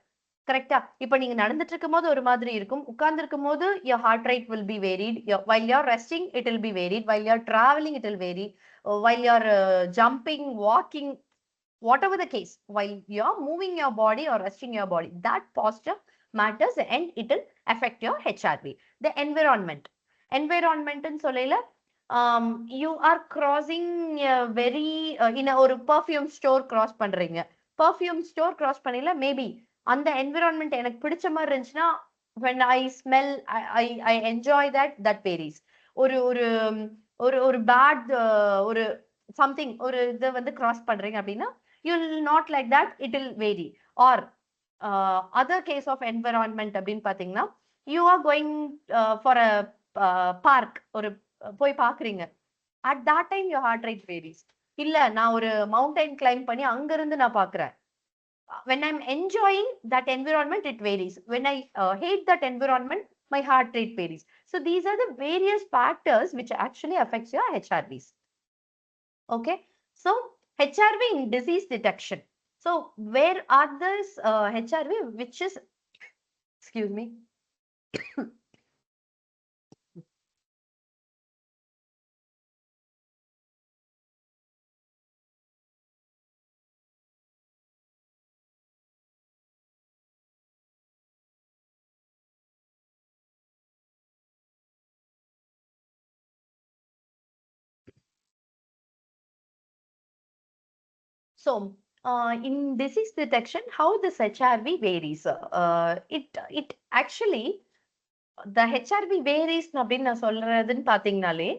A: கரெக்டா? இப்ப நீங்க நடந்துட்டு இருக்கும் போது ஒரு மாதிரி இருக்கும், உட்கார்ந்து இருக்கும் போது your heart rate will be varied, while you're resting it will be varied, while you're traveling it will vary, while you're jumping, walking, whatever the case, while you're moving your body or resting your body, that posture matters and it will affect your HRV. The environment ன்னு சொல்லையில you are crossing a very in a ஒரு perfume store cross பண்றீங்க, perfume store cross பண்ணையில maybe அந்த environment எனக்கு பிடிச்ச மாதிரி இருந்துச்சுன்னா when I smell I enjoy that varies. ஒரு ஒரு ஒரு ஒரு bad ஒரு something ஒரு இதை வந்து cross பண்றீங்க அப்படின்னா you will not like that, it will vary. Or other case of environment அப்படின்னு பாத்தீங்கன்னா you are going for a park, ஒரு போய் பாக்குறீங்க, at that time your heart rate varies. இல்ல நான் ஒரு mountain climb பண்ணி அங்க இருந்து நான் பாக்குறேன், when I'm enjoying that environment it varies, when I hate that environment my heart rate varies. So these are the various factors which actually affects your HRVs. Okay, so HRV in disease detection. So where are this HRV which is, excuse me, so in disease detection how this HRV varies? It actually the HRV varies அப்படின்னு நான் சொல்றதுன்னு பாத்தீங்கனாலே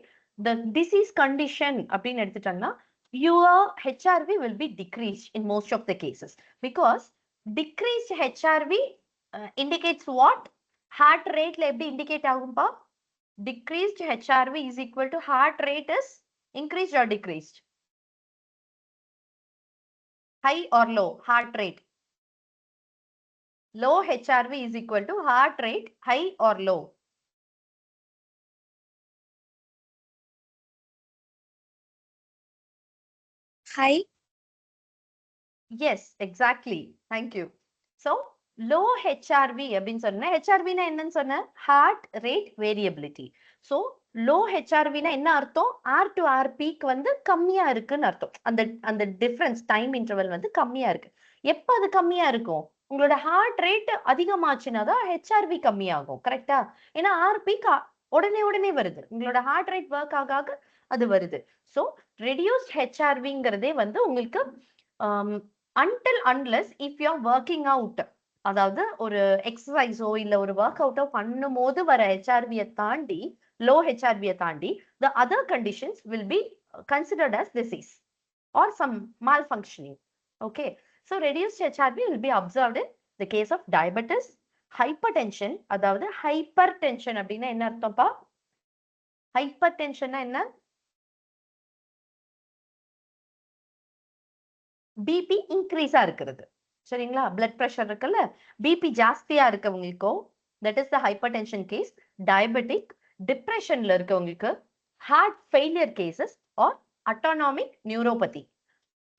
A: the disease condition அப்படின்னு எடுத்துட்டாங்கன்னா your HRV will be decreased in most of the cases, because decreased HRV indicates what? Heart rate ல எப்படி indicate ஆகும்பா? Decreased HRV is equal to heart rate is increased or decreased? High or low heart rate? Low HRV is equal to heart rate high or low?
B: High.
A: Yes, exactly. Thank you. So low HRV அப்படின்னு சொன்னா HRV னா என்னன்னு சொன்ன? Heart rate variability. So low HRV னா என்ன அர்த்தம்? R to R peak வந்து கம்மியா இருக்குன்னு அர்த்தம். அந்த டிஃபரன்ஸ் டைம் இன்டர்வல் வந்து கம்மியா இருக்கு. எப்ப அது கம்மியா இருக்கும்? உங்களோட ஹார்ட் ரேட் அதிகமாச்சுன்னா தான் ஹெச்ஆர்வி கம்மியாகும். கரெக்டா? ஏன்னா ஆர் பீக் உடனே வருது. உங்களோட ஹார்ட் ரேட் ஒர்க் ஆக அது வருது. ஸோ ரெடியூஸ்ட் ஹெச்ஆர்விங்கிறதே வந்து உங்களுக்கு until unless if you are working out, அதாவது ஒரு எக்ஸசைஸோ இல்ல ஒரு ஒர்க் அவுட்டோ பண்ணும் போது வர ஹெச்ஆர்வியை தாண்டி, லோ ஹெச்ஆர்வியை தாண்டி the other conditions will be considered as disease or some malfunctioning. Okay, so reduced HRV will be observed in the case of diabetes, hypertension. அதாவது hypertension அப்படின்னா என்ன அர்த்தம்ப்பா? hypertension என்ன? பிபி இன்க்ரீஸா இருக்கிறது. சரிங்களா? பிளட் பிரஷர் இருக்குல்ல, பிபி ஜாஸ்தியா இருக்கவங்களுக்கோ that is the hypertension case. Diabetic, டிப்ரெஷன்ல இருக்கவங்களுக்கு, heart failure cases or autonomic neuropathy.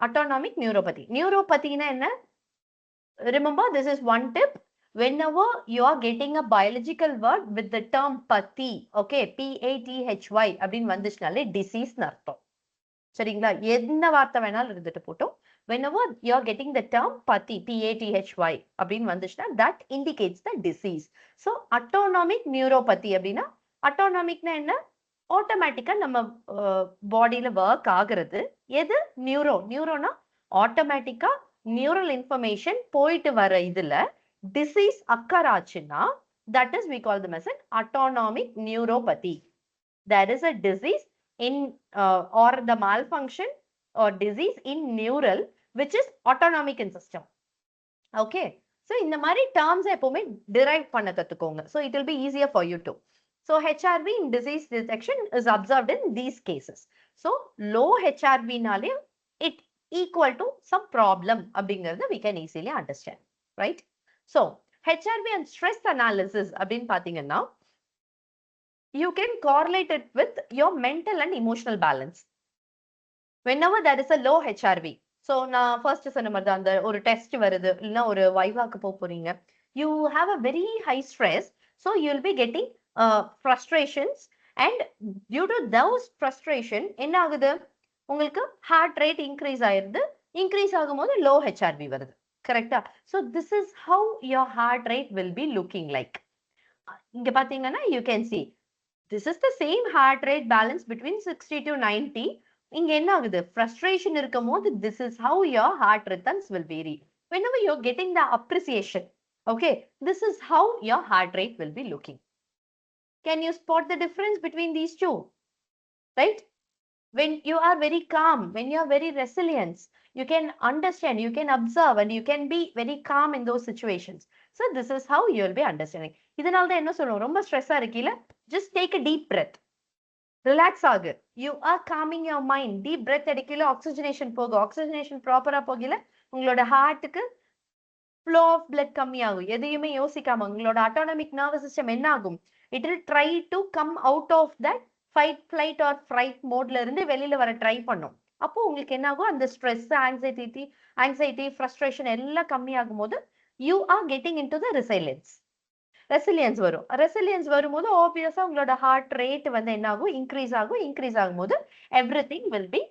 A: Autonomic neuropathy. நியூரோபதினா என்ன? Remember this is one tip. Whenever you are getting a biological word with the term pathy, okay, PATHY அப்படின்னு வந்துச்சுனாலே டிசீஸ்னு அர்த்தம். சரிங்களா? என்ன வார்த்தை வேணாலும் இருந்துட்டு போட்டோம். Whenever you are getting the term pathy, PATHY அப்படின்னு வந்துச்சுன்னா that indicates the disease. So autonomic neuropathy அப்படின்னா, autonomicனா என்ன? ஆட்டோமேட்டிக்கா நம்ம பாடியில ஒர்க் ஆகுறது. எது? நியூரோனா ஆட்டோமேட்டிக்கா நியூரல் இன்ஃபர்மேஷன் போயிட்டு வர இதுல டிசீஸ் அக்கர் ஆச்சுன்னா that is we call them as an autonomic neuropathy. There is a disease in or the malfunction or disease in neural which is autonomic in system. Okay, so இந்த மாதிரி terms எப்பவுமே derive பண்ண கத்துக்கோங்க. So it will be easier for you to. So HRV in disease detection is observed in these cases. So low HRV நாலே it equal to some problem அப்படிங்கிறது we can easily understand, right? So HRV and stress analysis அப்படின்னு பாத்தீங்கன்னா you can correlate it with your mental and emotional balance. Whenever there is a low HRV, so நான் first சொன்ன மாதிரி தான், அந்த ஒரு test வருது இல்லைன்னா ஒரு வைவாக்கு போறீங்க, you have a very high stress, so you will be getting frustrations, and due to those frustration என்ன ஆகுது? உங்களுக்கு ஹார்ட் ரேட் இன்க்ரீஸ் ஆயிருது. இன்க்ரீஸ் ஆகும்போது லோ ஹெச்ஆர்வி வருது. கரெக்டா? so this is how your heart rate will be looking like. இங்க பாத்தீங்கன்னா you can see this is the same heart rate balance between 60 to 90. இங்க என்ன ஆகுது? frustration இருக்கும்போது this is how your heart rhythms will vary. Whenever you're getting the appreciation, okay, this is how your heart rate will be looking. Can you spot the difference between these two? Right? when you are very calm, when you are very resilient, you can understand, you can observe, and you can be very calm in those situations. So this is how you will be understanding. இதனால தான் என்ன சொல்லுவோம், ரொம்ப ஸ்ட்ரெஸ்ஸா இருக்கீல, just take a deep breath. Relax ஆகு. You are calming your mind. Deep breath எடுக்கல, oxygenation போகும். ஆக்சிஜனேஷன் ப்ராப்பரா போகல, உங்களோட ஹார்ட்டுக்கு ஃப்ளோ ஆஃப் பிளட் கம்மியாகும். எதையுமே யோசிக்காம உங்களோட ஆட்டோனமிக் நர்வஸ் சிஸ்டம் என்ன ஆகும், it will try to come out of that fight flight or fright மோட்ல இருந்து வெளியில வர ட்ரை பண்ணும். அப்போ உங்களுக்கு என்ன ஆகும், அந்த ஸ்ட்ரெஸ், ஆங்ஸைட்டி, ஃப்ரஸ்ட்ரேஷன் எல்லாம் கம்மியாகும் போது you are getting in to the resilience வரும். ரெசிலியன்ஸ் வரும்போது ஆப்வியஸா உங்களோட ஹார்ட் ரேட் வந்து என்ன ஆகும், இன்க்ரீஸ் ஆகும்போது everything will be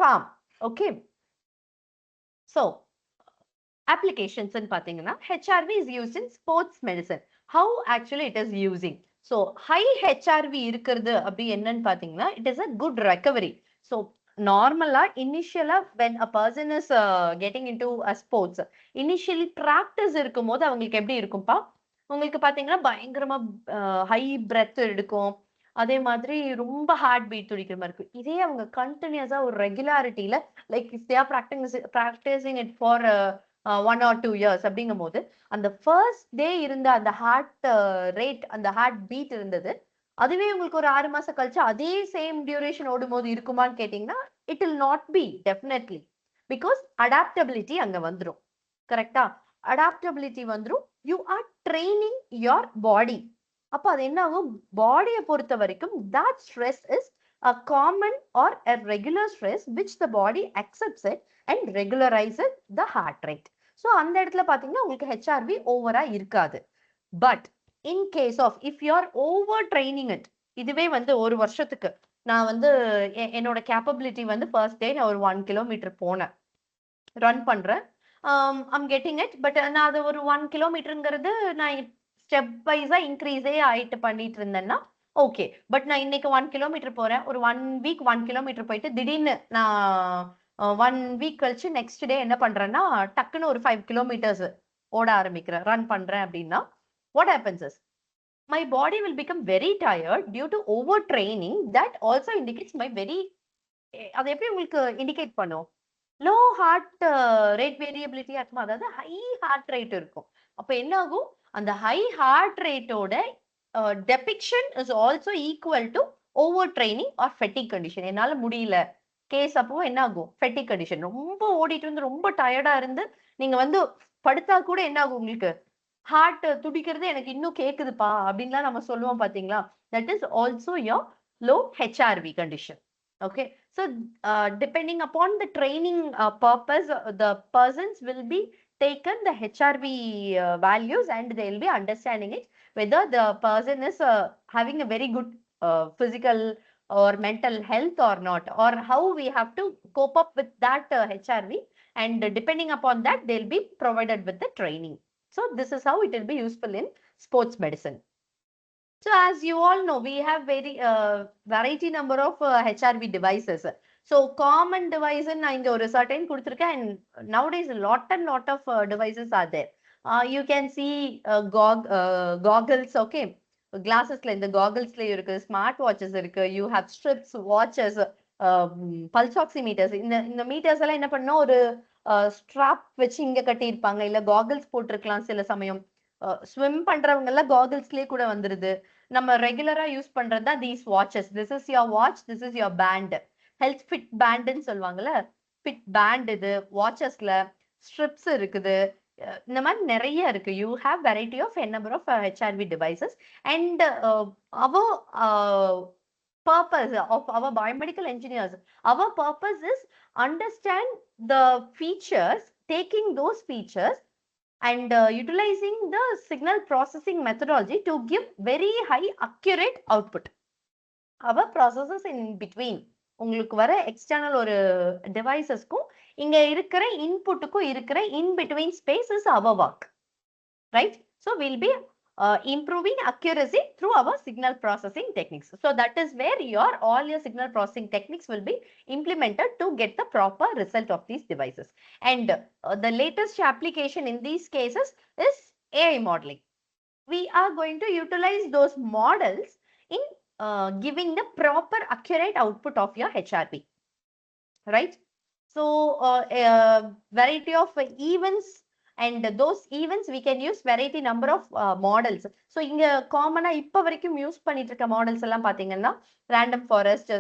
A: com. Okay, so applications ன்னு பாத்தீங்கன்னா HRV is used in sports medicine. How actually it is using? So high HRV இருக்கிறது அப்படி என்னன்னு பாத்தீங்கன்னா, it is a good recovery. So நார்மலா இனிஷியலா when a person is getting into a sports, initially practice இருக்கும்போது அவங்களுக்கு எப்படி இருக்கும்பா, உங்களுக்கு பாத்தீங்கன்னா பயங்கரமா ஹை பிரெத் எடுக்கும், அதே மாதிரி ரொம்ப ஹார்ட் பீட் துடிக்கிற மாதிரி இருக்கும். இதே அவங்க கண்டினியூஸா ஒரு ரெகுலாரிட்டியில like if they are practising it for 1 or 2 years அப்படிங்கும் போது அந்த ஃபர்ஸ்ட் டே இருந்த அந்த ஹார்ட் ரேட், அந்த ஹார்ட் பீட் இருந்தது, அதுவே உங்களுக்கு ஒரு 6 மாசம் கழிச்சு அதே சேம் டியூரேஷன் ஓடும் போது இருக்குமான்னு கேட்டீங்கன்னா, it will not be definitely, because adaptability அங்க வந்துடும். கரெக்டா, அடாப்டபிலிட்டி வந்துடும். You are training your body. அப்போ அது என்ன ஆகும், பாடியை பொறுத்த வரைக்கும் that stress is a common or a regular stress which the body accepts it and regularizes the heart rate. So அந்த இடத்துல பார்த்தீங்கன்னா உங்களுக்கு ஹெச்ஆர்வி ஓவரா இருக்காது. But in case of if you are over training it, இதுவே வந்து ஒரு வருஷத்துக்கு நான் வந்து என்னோட கேப்பபிலிட்டி வந்து ஃபர்ஸ்ட் டே நான் ஒரு 1 கிலோமீட்டர் போனேன், ரன் பண்றேன், ஐம் கெட்டிங் இட். பட் நான் அது ஒரு 1 கிலோமீட்டருங்கிறது நான் ஸ்டெப் வைஸா இன்க்ரீஸே ஆயிட்டு பண்ணிட்டு இருந்தேன்னா ஓகே. பட் நான் இன்னைக்கு 1 கிலோமீட்டர் போறேன், ஒரு 1 வீக் 1 கிலோமீட்டர் போயிட்டு திடீர்னு நான் 1 வீக் கழிச்சு நெக்ஸ்ட் டே என்ன பண்றேன்னா டக்குன்னு ஒரு 5 கிலோமீட்டர்ஸ் ஓட ஆரம்பிக்கிறேன், ரன் பண்றேன் அப்படின்னா what happens is my body will become very tired due to overtraining. That also indicates my very, அது எப்படி உங்களுக்கு இண்டிகேட் பண்ணும், லோ ஹார்ட் ரேட் வேரியபிலிட்டி இருக்கும், அதாவது ஹை ஹார்ட் ரேட் இருக்கும். அப்போ என்ன ஆகும், அந்த ஹை ஹார்ட் ரேட்டோட depiction is also equal to over training or fatigue condition. என்னால முடியல கேஸ், அப்போ என்ன ஆகும், ஃபெட்டிக் கண்டிஷன். ரொம்ப ஓடிட்டு வந்து ரொம்ப டயர்டா இருந்து நீங்க வந்து படுத்தா கூட என்ன ஆகும், உங்களுக்கு ஹார்ட் துடிக்கிறது எனக்கு இன்னும் கேக்குதுப்பா அப்படின்லாம் நம்ம சொல்லுவோம் பாத்தீங்களா. That is also your low HRV condition. Okay, so depending upon the training purpose, the persons will be taken the HRV values and they will be understanding it, whether the person is having a very good physical or mental health or not, or how we have to cope up with that HRV, and depending upon that they'll be provided with the training. So this is how it will be useful in sports medicine. So as you all know, we have very variety number of HRV devices. So common device நான் இங்க ஒரு certain கொடுத்திருக்கேன், and nowadays a lot of devices are there. You can see goggles, okay, glasses-ல இந்த goggles-ல இருக்கு, smart watches இருக்கு, you have strips, watches, pulse oximeters. இந்த meters எல்லாம் என்ன பண்ணணும், ஒரு strap வச்சு இங்க கட்டி இருப்பாங்க, இல்ல goggles போட்டிருக்கலாம் சில சமயம். ஸ்விம் பண்றவங்க எல்லாம் காகல்ஸ்லயே கூட வந்துருது. நம்ம ரெகுலரா யூஸ் பண்றதா these watches. This is your watch, this is your band, health fit பேண்டுன்னு சொல்லுவாங்கல்ல, ஃபிட் பேண்ட். இது வாட்சஸ்ல ஸ்ட்ரிப்ஸ் இருக்குது, இந்த மாதிரி நிறைய இருக்கு. You have variety of number of HRV devices. And our purpose of our biomedical engineers, our purpose is understand the features, taking those features and utilizing the signal processing methodology to give very high accurate output. Our processes in between, உங்களுக்கு வர external ஒரு டிவைசஸ்க்கும் இங்க இருக்கிற இன்புட்டுக்கும் இருக்கிற in between space is our work, right? So we'll be improving accuracy through our signal processing techniques. So that is where all your signal processing techniques will be implemented to get the proper result of these devices. And the latest application in these cases is AI modeling. We are going to utilize those models in giving the proper accurate output of your HRV, right? So variety of events, and those events we can use variety number of models. So இங்க காமனா இப்ப வரைக்கும் use பண்ணிட்டு இருக்க models எல்லாம் பாத்தீங்கன்னா random forest,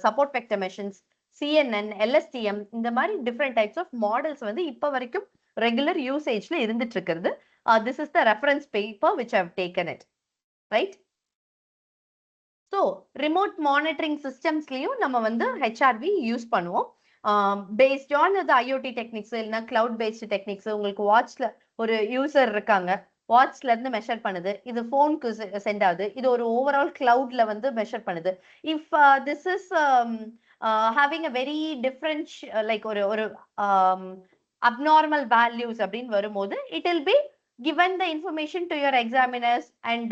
A: support vector machines, CNN, LSTM, இந்த மாதிரி different types of models வந்து இப்ப வரைக்கும் regular usageல இருந்துட்டு இருக்கிறது. This is the reference paper which I have taken it, right? So remote monitoring systems-லயும் நம்ம வந்து HRV யூஸ் பண்ணுவோம். Based on the IoT techniques இல்லைன்னா cloud based techniques. உங்களுக்கு வாட்ச்ல ஒரு யூசர் இருக்காங்க, வாட்ச்ல இருந்து மெஷர் பண்ணுது, இது போனுக்கு சென்ட் ஆகுது, இது ஒரு ஓவரால் கிளவுட்ல வந்து மெஷர் பண்ணுது. If this is having a very difference, like ஒரு அப்நார்மல் வேல்யூஸ் அப்படின்னு வரும்போது it will B given the information to your examiners and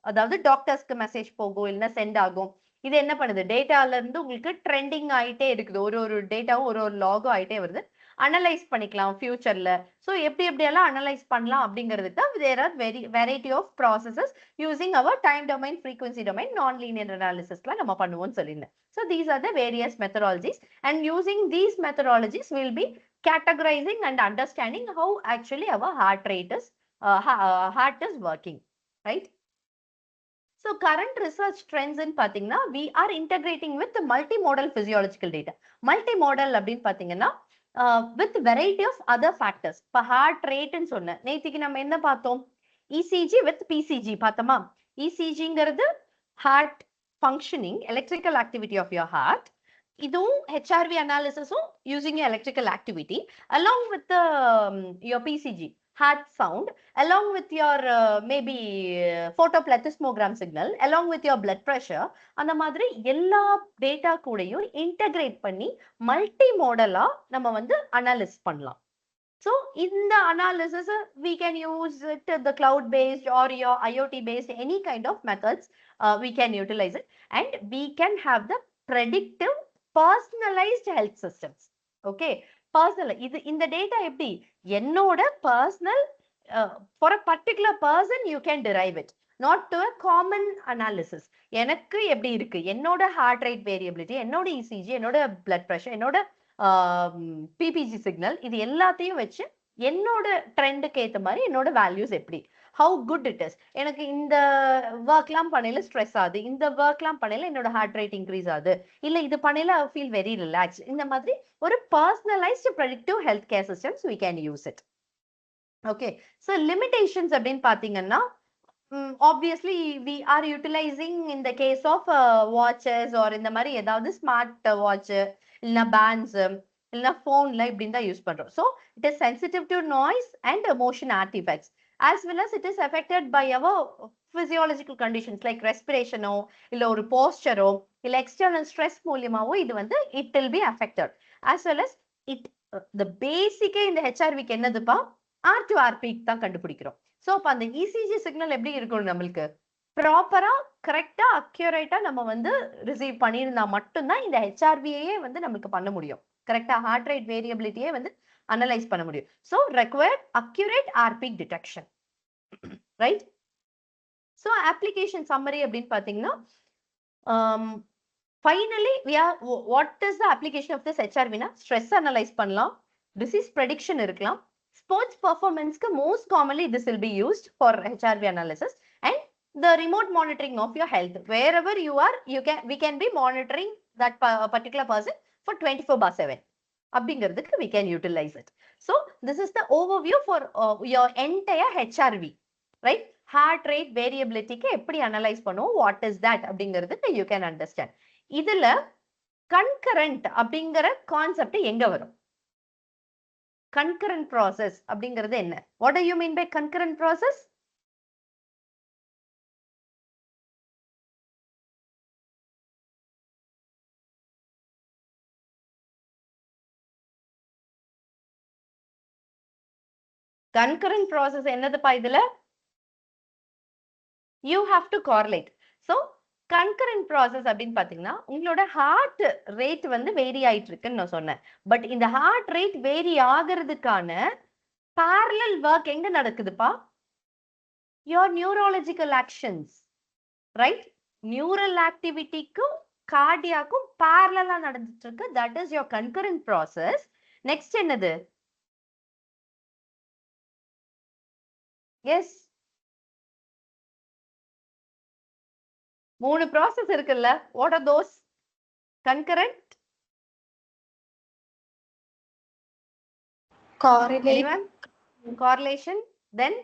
A: அதாவது டாக்டர்ஸ்க்கு மெசேஜ் போகும் இல்லைன்னா சென்ட் ஆகும். இது என்ன பண்ணுது, டேட்டால இருந்து உங்களுக்கு ட்ரெண்டிங் ஆயிட்டே இருக்குது, ஒரு டேட்டாவும் ஒரு லாகும் ஆயிட்டே வருது. அனலைஸ் பண்ணிக்கலாம் ஃபியூச்சர்ல. ஸோ எப்படியெல்லாம் அனலைஸ் பண்ணலாம் அப்படிங்கிறதுக்கு தான் there are variety of processes using our time domain, frequency domain, non linear அனாலிசிஸ்லாம் நம்ம பண்ணுவோம்னு சொல்லியிருந்தேன். So these are the various methodologies, and using these methodologies will be categorizing and understanding how actually our heart is working, right? So current research trends in பாத்தீங்கன்னா we are integrating with the multimodal physiological data. Multimodal அப்படின்னு பாத்தீங்கன்னா with variety of other factors. இப்போ heart rate ன்னு சொன்னேன், நேத்திக்கு நம்ம என்ன பார்த்தோம், ECG with PCG பார்த்தோமா. ECGங்கிறது heart functioning, electrical activity of your heart. இதுவும் HRV analysisம் using electrical activity along with the your PCG heart sound, along with your maybe photoplethysmogram signal, along with your blood pressure. அந்த மாதிரி எல்லா data கூடயும் integrate பண்ணி multi மாடலா நம்ம வந்து அனாலிஸ் பண்ணலாம். So இந்த analysis we can use it the cloud based or your IoT based, any kind of methods we can utilize it, and we can have the predictive personalized health systems. Okay, personal இது இந்த data எப்படி என்னோட personal for a particular person you can derive it, not to a common analysis. எனக்கு எப்படி இருக்கு, என்னோட heart rate variability, என்னோட ECG, என்னோட blood pressure, என்னோட PPG சிக்னல், இது எல்லாத்தையும் வச்சு என்னோட ட்ரெண்டுக்கு ஏற்ற மாதிரி என்னோட வேல்யூஸ் எப்படி, ஹவு குட் இட் இஸ், எனக்கு இந்த ஒர்க்லாம் பண்ணையில ஸ்ட்ரெஸ் ஆகுது, இந்த ஒர்க்லாம் பண்ணையில என்னோட ஹார்ட் ரேட் இன்க்ரீஸ் ஆகுது, இல்ல இது பண்ணையில ஐ ஃபீல் வெரி ரிலாக்ஸ். இந்த மாதிரி ஒரு personalised predictive health care systems we can use it. Okay, so limitations அப்படின்னு பாத்தீங்கன்னா obviously we are utilizing in the case of watches or இந்த மாதிரி ஏதாவது ஸ்மார்ட் வாட்ச் இல்லைன்னா பேண்ட்ஸ் இல்லைன்னா ஃபோன்ல இப்படின்னு தான் யூஸ் பண்றோம். So it is sensitive to noise and motion artefacts, as well as it is affected by our physiological conditions like respiration-ஓ இல்ல ஒரு போஸ்டரோ இல்ல எக்ஸ்டர்னல் ஸ்ட்ரெஸ் மூலியமாவோ இது வந்து it will be affected, as well as it the basic இந்த HRVக்கு என்னதுப்பா, R2R peak தான் கண்டுபிடிக்கிறோம். So அப்போ அந்த ECG சிக்னல் எப்படி இருக்கும், நம்மளுக்கு ப்ராப்பரா கரெக்டா அக்யூரேட்டா நம்ம வந்து ரிசீவ் பண்ணியிருந்தா மட்டும்தான் இந்த HRVயே வந்து நமக்கு பண்ண முடியும், கரெக்டா ஹார்ட் ரேட் வேரியபிலிட்டியே வந்து அனலைஸ் பண்ண முடியும். So required accurate or peak detection, right? So application summary அப்படின்னு பார்த்தீங்கன்னா finally what is the application of this HRVனா ஸ்ட்ரெஸ் அனலைஸ் பண்ணலாம், டிசீஸ் ப்ரெடிக்ஷன் இருக்கலாம், sports performance most commonly this will be used for HRV analysis, and the remote monitoring of your health. Wherever you are, we can be monitoring that particular person for 24/7. அப்படிங்கிறதுக்கு we can utilize it. So this is the overview for your entire HRV, right? Heart rate variability-க்கு எப்படி analyse பண்ணுவோம், what is that அப்படிங்கிறதுக்கு you can understand. இதுல concurrent அப்படிங்கிற concept எங்க வரும், concurrent process அப்படிங்கிறது என்ன, what do you mean by concurrent process? concurrent process என்னதுப்பா இதுல, you have to correlate. So concurrent process அப்படின்னு பாத்தீங்கன்னா உங்களோட ஹார்ட் ரேட் வந்து வேரி ஆயிட்டு இருக்குன்னு நான் சொன்னேன். பட் இந்த ஹார்ட் ரேட் வேரி ஆகிறதுக்கான parallel work எங்க நடக்குதுப்பா, your neurological actions, right? Neural ஆக்டிவிட்டிக்கும் கார்டியாக்கும் parallel-ஆ நடந்துட்டு இருக்கு. That is your concurrent process. Next என்னது? Yes. 3 process இருக்குல்ல? What are those? Concurrent?
B: Correlate.
A: Anyone? Correlation? Then?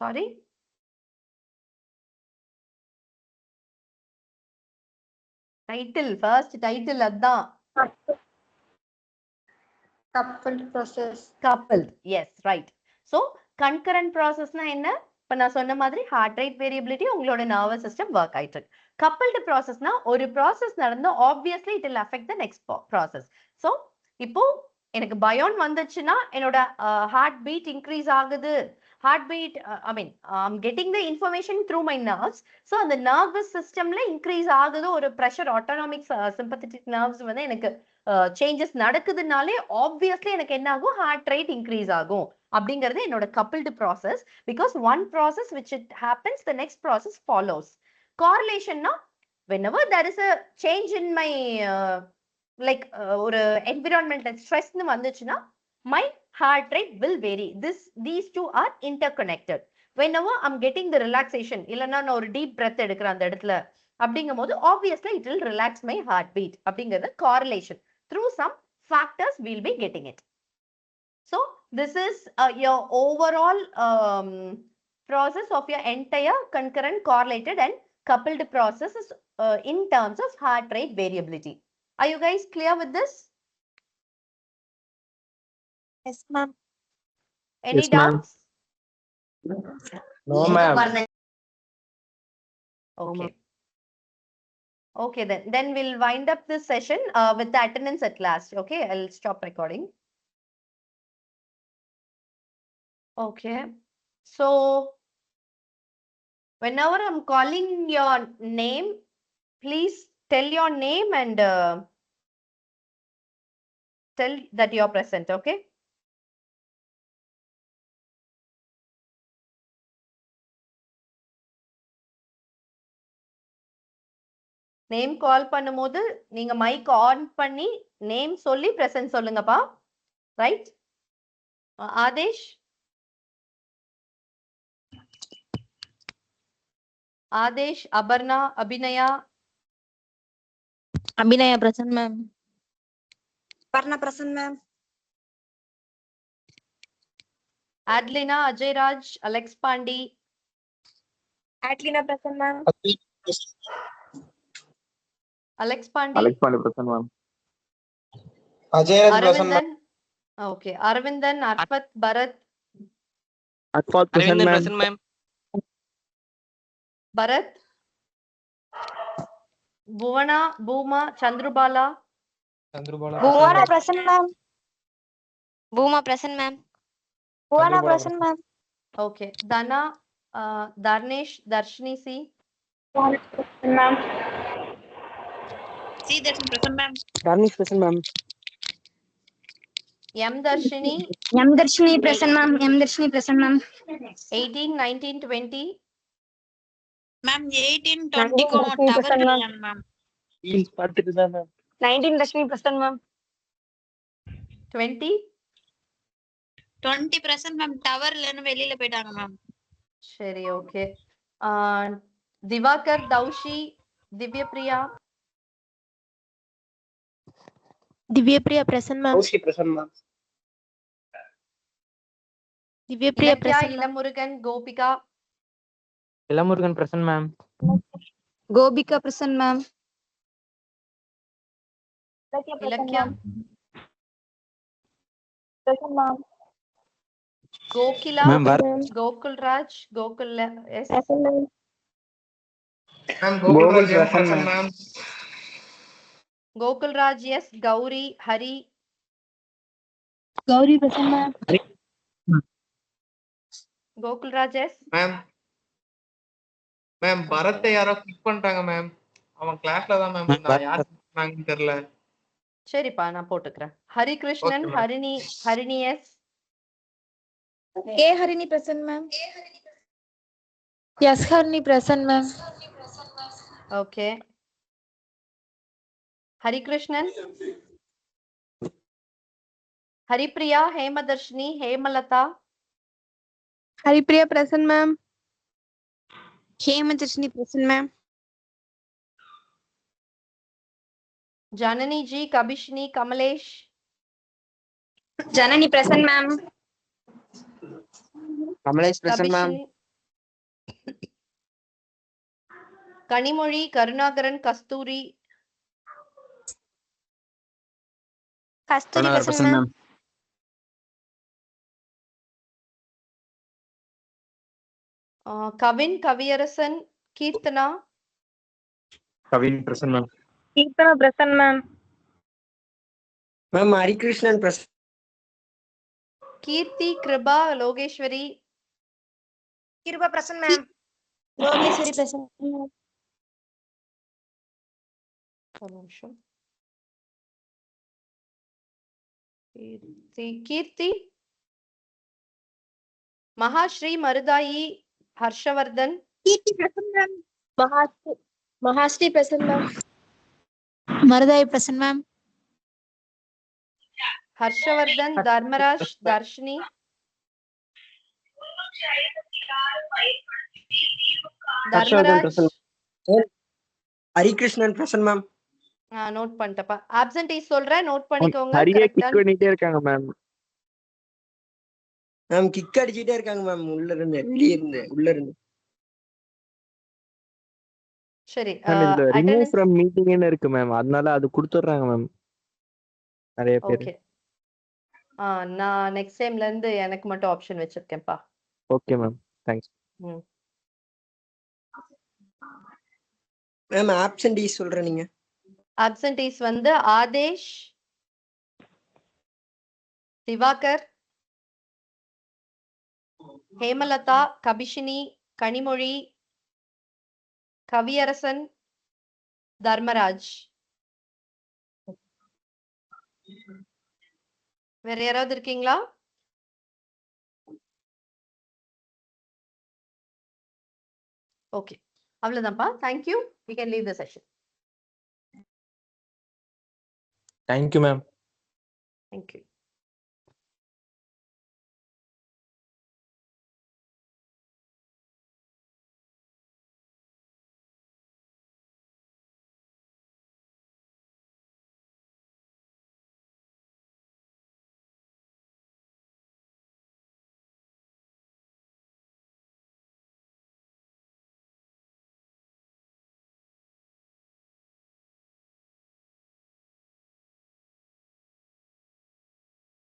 A: Sorry? Title. First title அதான்.
B: Coupled process.
A: Coupled. Yes, right. So, concurrent process na என்ன? இப்ப நான் சொன்ன மாதிரி heart rate variability உங்களோட nervous system work ஆயிட்டு இருக்கு. Coupled process na ஒரு process நடந்தா obviously it will affect the next process. So, இப்போ எனக்கு பயோன் வந்துச்சுன்னா என்னோட heart beat increase ஆகுது. Heart beat, I mean, I'm getting the information through my nerves. So, அந்த nervous systemல increase ஆகுது ஒரு pressure autonomic sympathetic nerves வந்து எனக்கு சேஞ்சஸ் நடக்குதுனாலே ஆப்வியஸ்லி எனக்கு என்ன ஆகும் ஹார்ட் ரேட் இன்க்ரீஸ் ஆகும் அப்படிங்கிறது என்னோட coupled process because one process which it happens the next process follows கார்லேஷன்னா whenever there is a change in my like ஒரு என்விரான்மெண்டல் ஸ்ட்ரெஸ்னு வந்துச்சுன்னா my heart rate will vary. These two are interconnected. Whenever I'm getting the relaxation இல்லைன்னா நான் ஒரு deep breadth எடுக்கிறேன் அந்த இடத்துல அப்படிங்கும் போது obviously it will relax my heartbeat அப்படிங்கிறது correlation. Through some factors we'll be getting it. So this is your overall process of your entire concurrent, correlated and coupled processes in terms of heart rate variability. Are you guys clear with this?
B: Yes, ma'am.
A: Any
C: Yes, ma'am.
A: doubts?
C: No, ma'am.
A: Okay. Okay, then we'll wind up this session with the attendance at last. Okay, I'll stop recording. Okay, so whenever I'm calling your name, please tell your name and tell that you're present. Okay. Name call பண்ணும்போது நீங்க mic on பண்ணி name சொல்லி present சொல்லுங்கப்பா. Right? Aadesh, Aadesh, Aparna, Abhinaya.
B: Abhinaya present, ma'am. Parna present, ma'am.
A: Adlina, Ajay-Raj, Alex Pandi.
B: Atlina present, ma'am.
A: Alex Pandi.
D: Alex Pandi present, ma'am.
E: Ajay-Raj present, ma'am.
A: Aravindan. Okay, Aravindan, Arpat, Bharat.
C: Arpat present,
D: Arvindan
C: ma'am.
D: present, ma'am.
A: Bharat. Bhuvana, Bhuma, Chandrubala.
B: Bhuvana present, ma'am.
F: Bhuma present, ma'am.
B: Bhuvana present, ma'am.
A: Okay, Dana, Darnesh, Darshini C.
B: Bhuvana present, ma'am.
F: See, that's present, ma'am.
C: Darnish present, ma'am.
A: M. Darshini.
B: M. Darshini present, ma'am. M. Darshini present, ma'am.
A: 18, 19, 20.
F: Ma'am, 18, 20 ko tower present, ma'am.
C: Please பார்த்துட்டு தான் ma'am.
B: 19 Darshini present, ma'am.
A: 20.
F: 20 present, ma'am. Tower lenu வெளியில போயிட்டாங்க, ma'am.
A: சரி, okay. Divakar, Thaushi, Divyapriya.
G: Divyapriya present, ma'am.
E: Kaushi present, ma'am.
G: Divyapriya
A: Ilakkiya,
G: present, ma'am.
A: Ilamurugan, Gobika.
C: Ilamurugan present, ma'am.
B: Gobika present, ma'am.
A: Ilakkiya.
B: Present, ma'am.
A: Kokila,
C: Ma'am,
A: Gokulraj, Gokul S.
B: Present, ma'am.
E: Ma'am,
D: Gokul
E: Gokul Raj
D: present,
E: present,
D: ma'am.
E: ma'am.
A: Gokulraj S. Gauri, Hari.
B: Gauri present, ma'am.
A: Gokulraj S.
E: Ma'am, பரத்தை யாரோ kick பண்ணிட்டாங்க ma'am. அவன் கிளாஸ்ல தான் ma'am இருந்தான். யார் பண்ணாங்கன்னு தெரியல.
A: சரிப்பா, நான் போட்டுக்கிறேன். Harikrishnan,
E: Okay, ma'am.
A: Harini S.
B: K. Harini present, ma'am.
G: Yes, Harni present, ma'am.
A: Okay. Harikrishnan, Haripriya, Hemadarshini, Hemalata,
G: Haripriya present, ma'am.
B: Hemadarshini present, ma'am.
A: Janani ji, Kabishni, Kamalesh,
B: Janani present, ma'am.
C: Kamalesh present, ma'am.
A: Kabishni, Kanimozhi, Karunakaran, Kasturi,
B: Kasturi present, ma'am.
A: Kavin, Kaviyarasan, Kirtana,
C: Kavin present, ma'am.
G: Kirtana present, ma'am.
D: Ma'am, Harikrishnan present.
A: Kirti, Kriba, Logeshwari,
B: Kiruba present, ma'am. Logeshwari present, ma'am.
A: ஒரு நிமிஷம். Keerthi, Mahasri, Maruthayi, Harshavardhan,
B: Kirti present, ma'am. Mahasri present, ma'am.
G: Maradai present, ma'am.
A: Harshavardhan, Dharmaraj, Dharshini, Dharmaraj,
D: Harikrishnan present, ma'am.
A: Note பண்ணிட்டப்பா. Absentees சொல்றேன், note பண்ணிக்கோங்க.
C: ஹரியே
A: correct
C: கிக்
A: ஆ?
C: பண்ணிட்டே இருக்காங்க மேம்.
D: மேம் கிக் அடிச்சிட்டே இருக்காங்க மேம், உள்ள இருந்து வெளியே இருந்து உள்ள இருந்து.
A: சரி.
C: மேம் இதுல ரிமூவ்
A: attendance
C: ஃப்ரம் மீட்டிங்னு இருக்கு மேம், அதனால அது கொடுத்துட்றாங்க மேம் நிறைய பேர்.
A: ஓகே. நான் நெக்ஸ்ட் டைம்ல இருந்து எனக்கு மட்டும் ஆப்ஷன் வச்சிருக்கேன்ப்பா.
C: Okay ma'am, thanks.
D: Ma'am absentees சொல்றேன் நீங்க.
A: ஆப்சென்டீஸ் வந்து ஆதேஷ், திவாகர், ஹேமலதா, கபிஷினி, கனிமொழி, கவியரசன், தர்மராஜ். வேற யாராவது இருக்கீங்களா? ஓகே, அவ்வளவுதான்ப்பா. Thank you. We can leave the session.
C: Thank you ma'am.
A: Thank you.